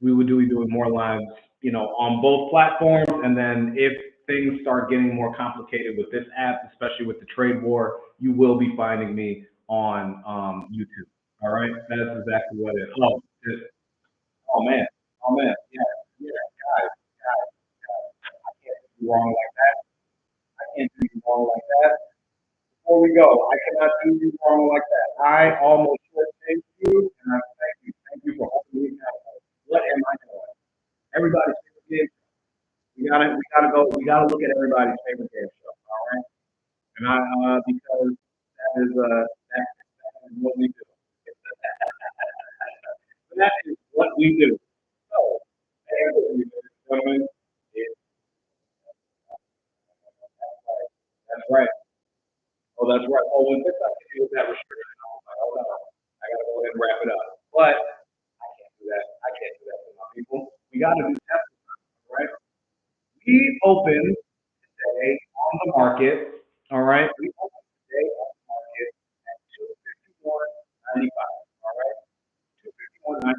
we would be doing more lives, on both platforms. And then if things start getting more complicated with this app, especially with the trade war, you will be finding me on YouTube. All right, that is exactly what it is. Oh man, oh man, yeah, yeah, guys, I can't do you wrong like that. I can't do you wrong like that. Before we go, I cannot do you wrong like that. I almost shortchanged you, and I thank you for holding me accountable. What am I doing? Everybody's favorite game. We gotta look at everybody's favorite game show. All right, and because that is what we do. That is what we do. So, ladies and gentlemen, that's right. Oh, that's right. Oh, when this has to do with that restriction, I was like, hold on, I gotta go ahead and wrap it up. But I can't do that. I can't do that to my people. We gotta do testing, right? We opened today on the market. All right, we opened today on the market at 251.95. All right, 251.95.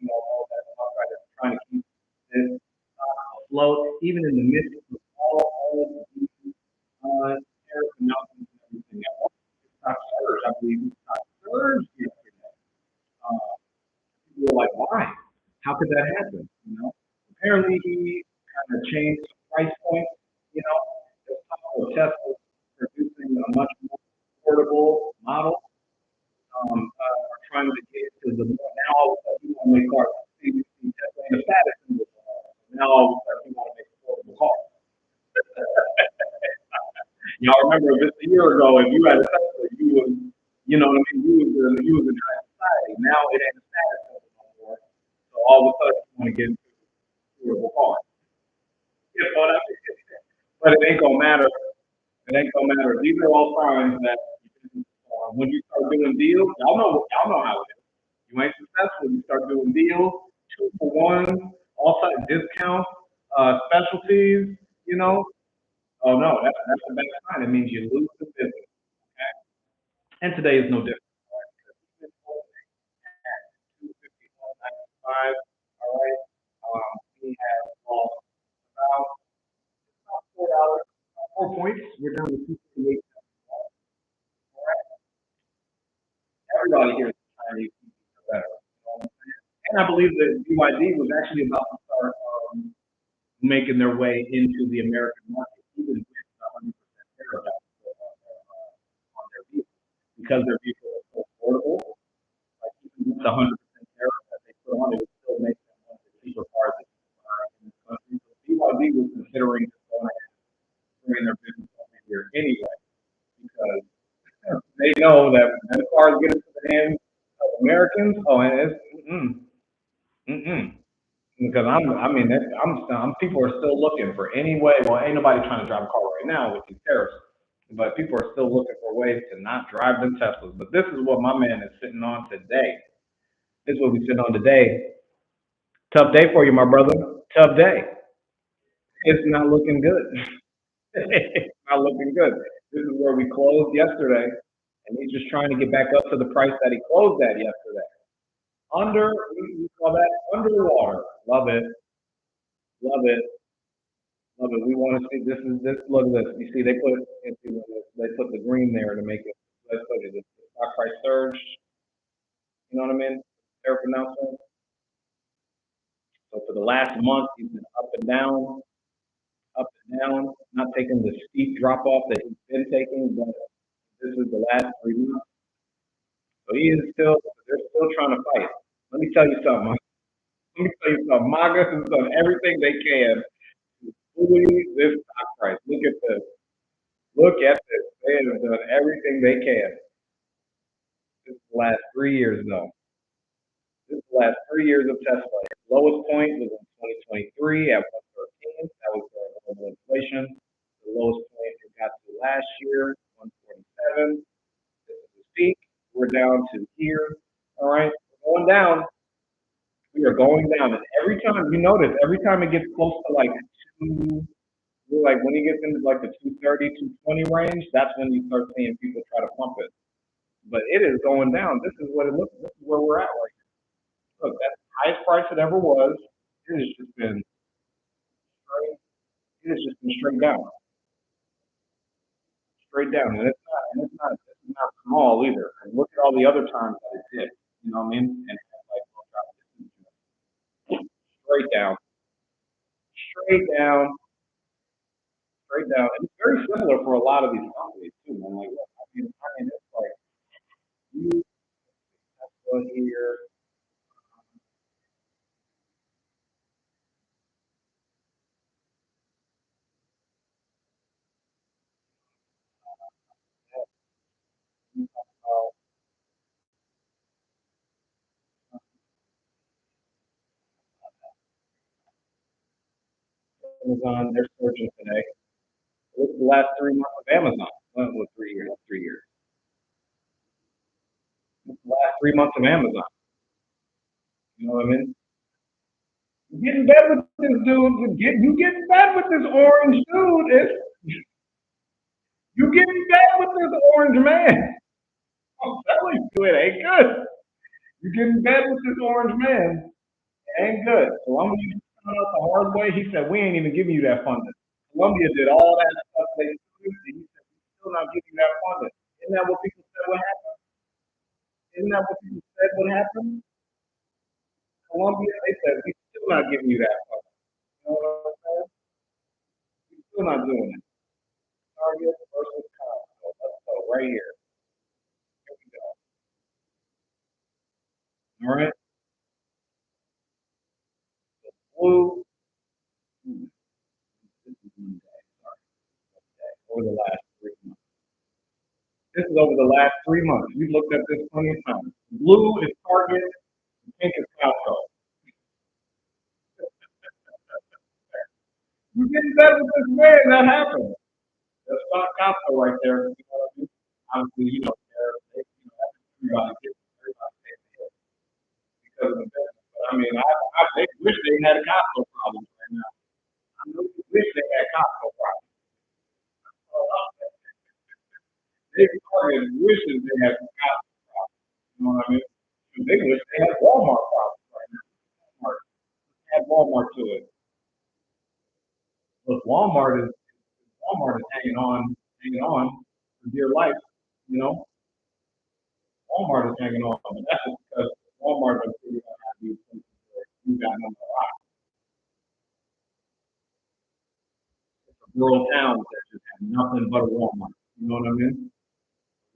You know that trying to keep this afloat, even in the midst of all of these tariff announcements and everything else. Stock surged, I believe. Stock surged yesterday. Uh, People were like, why? How could that happen? Apparently he kind of changed the price point. You know, there's talk of Tesla producing a much more affordable model. Are trying to get to the now all of a sudden you want to make cars. See, Tesla ain't the fattest in the world. Now all of a sudden you want to make affordable cars. Y'all remember just a year ago, if you had a Tesla, you know what I mean, you was a giant society. Now it ain't a status symbol no more. So all of a sudden you want to get into affordable cars. You know what I mean? But it ain't gonna matter. It ain't gonna matter. These are all signs that when you start doing deals, y'all know how it is. You ain't successful. You start doing deals, 2 for 1, all type discounts, specialties. You know, oh no, that's a bad sign. It means you lose the business. Okay? And today is no different. All right? Because even at 251.95, all right, we have lost about $4, 4 points. We're down to 258. All right, everybody here is trying to keep it better. You know what I'm saying? And I believe that BYD was actually about to start making their way into the American market, even with 100% tariff on their vehicle, because their vehicle is so affordable. Like even with the 100% tariff that they put on, it would still make them one of the cheaper cars that you can buy in this country. So BYD was considering just going ahead and bringing their business over here anyway, because they know that when the cars get into the hands of Americans, oh, and it's mm-mm. Because I mean, people are still looking for any way. Well, ain't nobody trying to drive a car right now with these tariffs, but people are still looking for ways to not drive them Teslas. But this is what my man is sitting on today. This is what we sitting on today. Tough day for you, my brother. Tough day. It's not looking good. It's not looking good. This is where we closed yesterday, and he's just trying to get back up to the price that he closed at yesterday. We call that underwater. Love it. Love it. Love it. We want to see this is this. Look at this. You see, they put the green there to make it. Let's put it. The stock price surged. You know what I mean? Tariff announcement. So for the last month, he's been up and down, not taking the steep drop off that he's been taking, but this is the last 3 months. So he is still. They're still trying to fight. Let me tell you something. Let me tell you something. MAGA has done everything they can to bully this stock price. Look at this. Look at this. They have done everything they can. This is the last 3 years, though. This is the last 3 years of Tesla. Its lowest point was in 2023 at 113. That was global inflation. The lowest point it got to last year, 147. This is the peak. We're down to here. All right, we're going down. We are going down, and every time you notice, every time it gets close to like two, like when it gets into like the 230, 220 range, that's when you start seeing people try to pump it. But it is going down. This is what it looks. This is where we're at right now. Look, that's the highest price it ever was. It has just been straight. It has just been straight down, this is not small either. And look at all the other times that it did. You know what I mean? And like straight down, straight down, straight down. And it's very similar for a lot of these companies too, man. Like, look, I mean, it's like you Tesla here, uh, Amazon, they're surging today. Look at the last 3 months of Amazon. Well, 3 years, 3 years. Look at the last 3 months of Amazon. You know what I mean? You get in bed with this dude. You get in bed with this orange dude. You get in bed with this orange man. I'm telling you, it ain't good. You get in bed with this orange man. It ain't good. Columbia found out the hard way. He said, we ain't even giving you that funding. Columbia did all that stuff they used, and he said, we're still not giving you that funding. Isn't that what people said would happen? Isn't that what people said would happen? Columbia, they said, we're still not giving you that funding. You know what I'm saying? We're still not doing it. Target versus Costco. Let's go right here. Here we go. All right. Blue. This is Monday. Sorry. Over the last 3 months. This is over the last 3 months. We've looked at this plenty of times. Blue is Target, pink is Costco. You getting better with this man, that happened. That's not Costco right there. You know what I mean? Obviously, everybody gets everybody takes the hit because of the business. But I mean, I they wish they had a Costco problem right now. I know they wish they had Costco problems. They Target wishes they had some Costco problems. You know what I mean? They wish they had Walmart problems right now. Walmart add Walmart to it. Look, Walmart is hanging on for dear life. You know, Walmart is hanging on, but that's just because Walmart is figuring out how to do things where you got number one. It's a rural town that just had nothing but a Walmart. You know what I mean?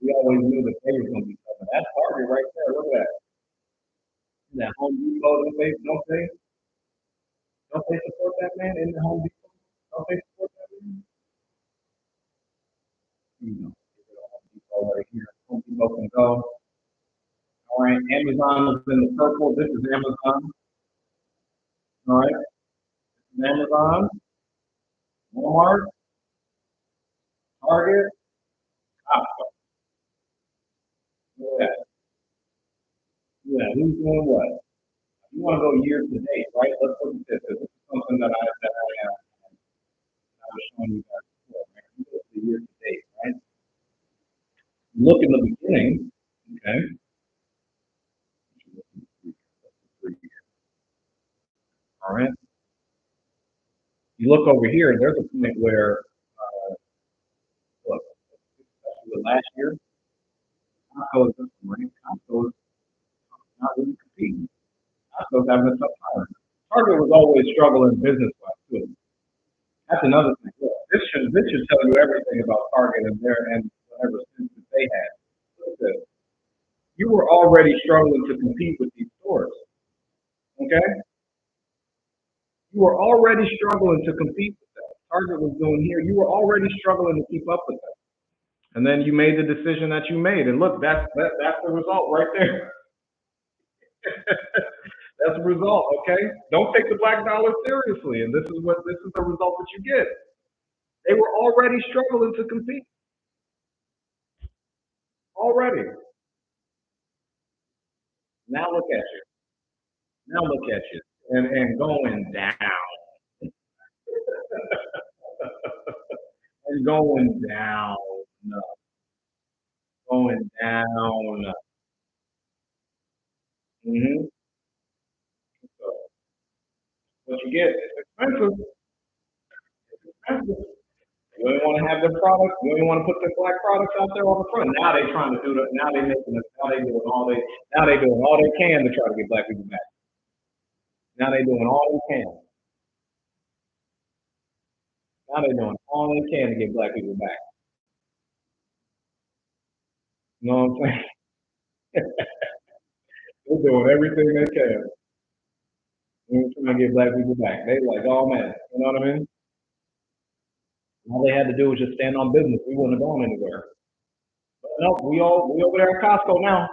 We always knew that they were going to be something. That's Target right there. Look at that. That Home Depot, don't they support that man in the Home Depot? Don't they support that man? You know, Home Depot right here. Home Depot can go. All right, Amazon is in the purple. This is Amazon. All right, this is Amazon, Walmart, Target, Costco. Yeah, yeah. Who's doing what? You want to go year to date, right? Let's look at this. This is something I was showing you guys before. Right? You go to the year to date, right? Look in the beginning, okay? All right. You look over here. There's a point where, look, especially the last year, Costco is right? Costco is not really competing. Costco's having a tough time. Target was always struggling business wise too. That's another thing. Look, this should tell you everything about Target and their and whatever sense that they had. Look at this. You were already struggling to compete with these stores. Okay? You were already struggling to compete with that. Target was doing here. You were already struggling to keep up with that. And then you made the decision that you made. And look, that's the result right there. That's a result, okay? Don't take the black dollar seriously, and this is the result that you get. They were already struggling to compete. Already. Now look at you. Now look at you. And going down. And going down. Going down. Mm-hmm. So what you get is expensive. It's expensive. You don't want to have their products. You don't want to put their black products out there on the front. Now they trying to do that. Now they making it. Now they doing all they can to try to get black people back. Now they doing all they can. Now they doing all they can to get black people back. You know what I'm saying? They're doing everything they can. They're trying to get black people back. They like, oh man, you know what I mean? All they had to do was just stand on business. We wouldn't have gone anywhere. But no, we over there at Costco now.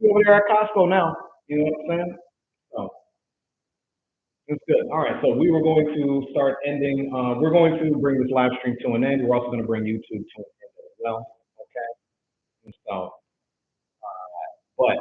We over there at Costco now. You know what I'm saying? So it's good. All right. So we were going to start ending. We're going to bring this live stream to an end. We're also going to bring YouTube to an end as well. Okay. And so, but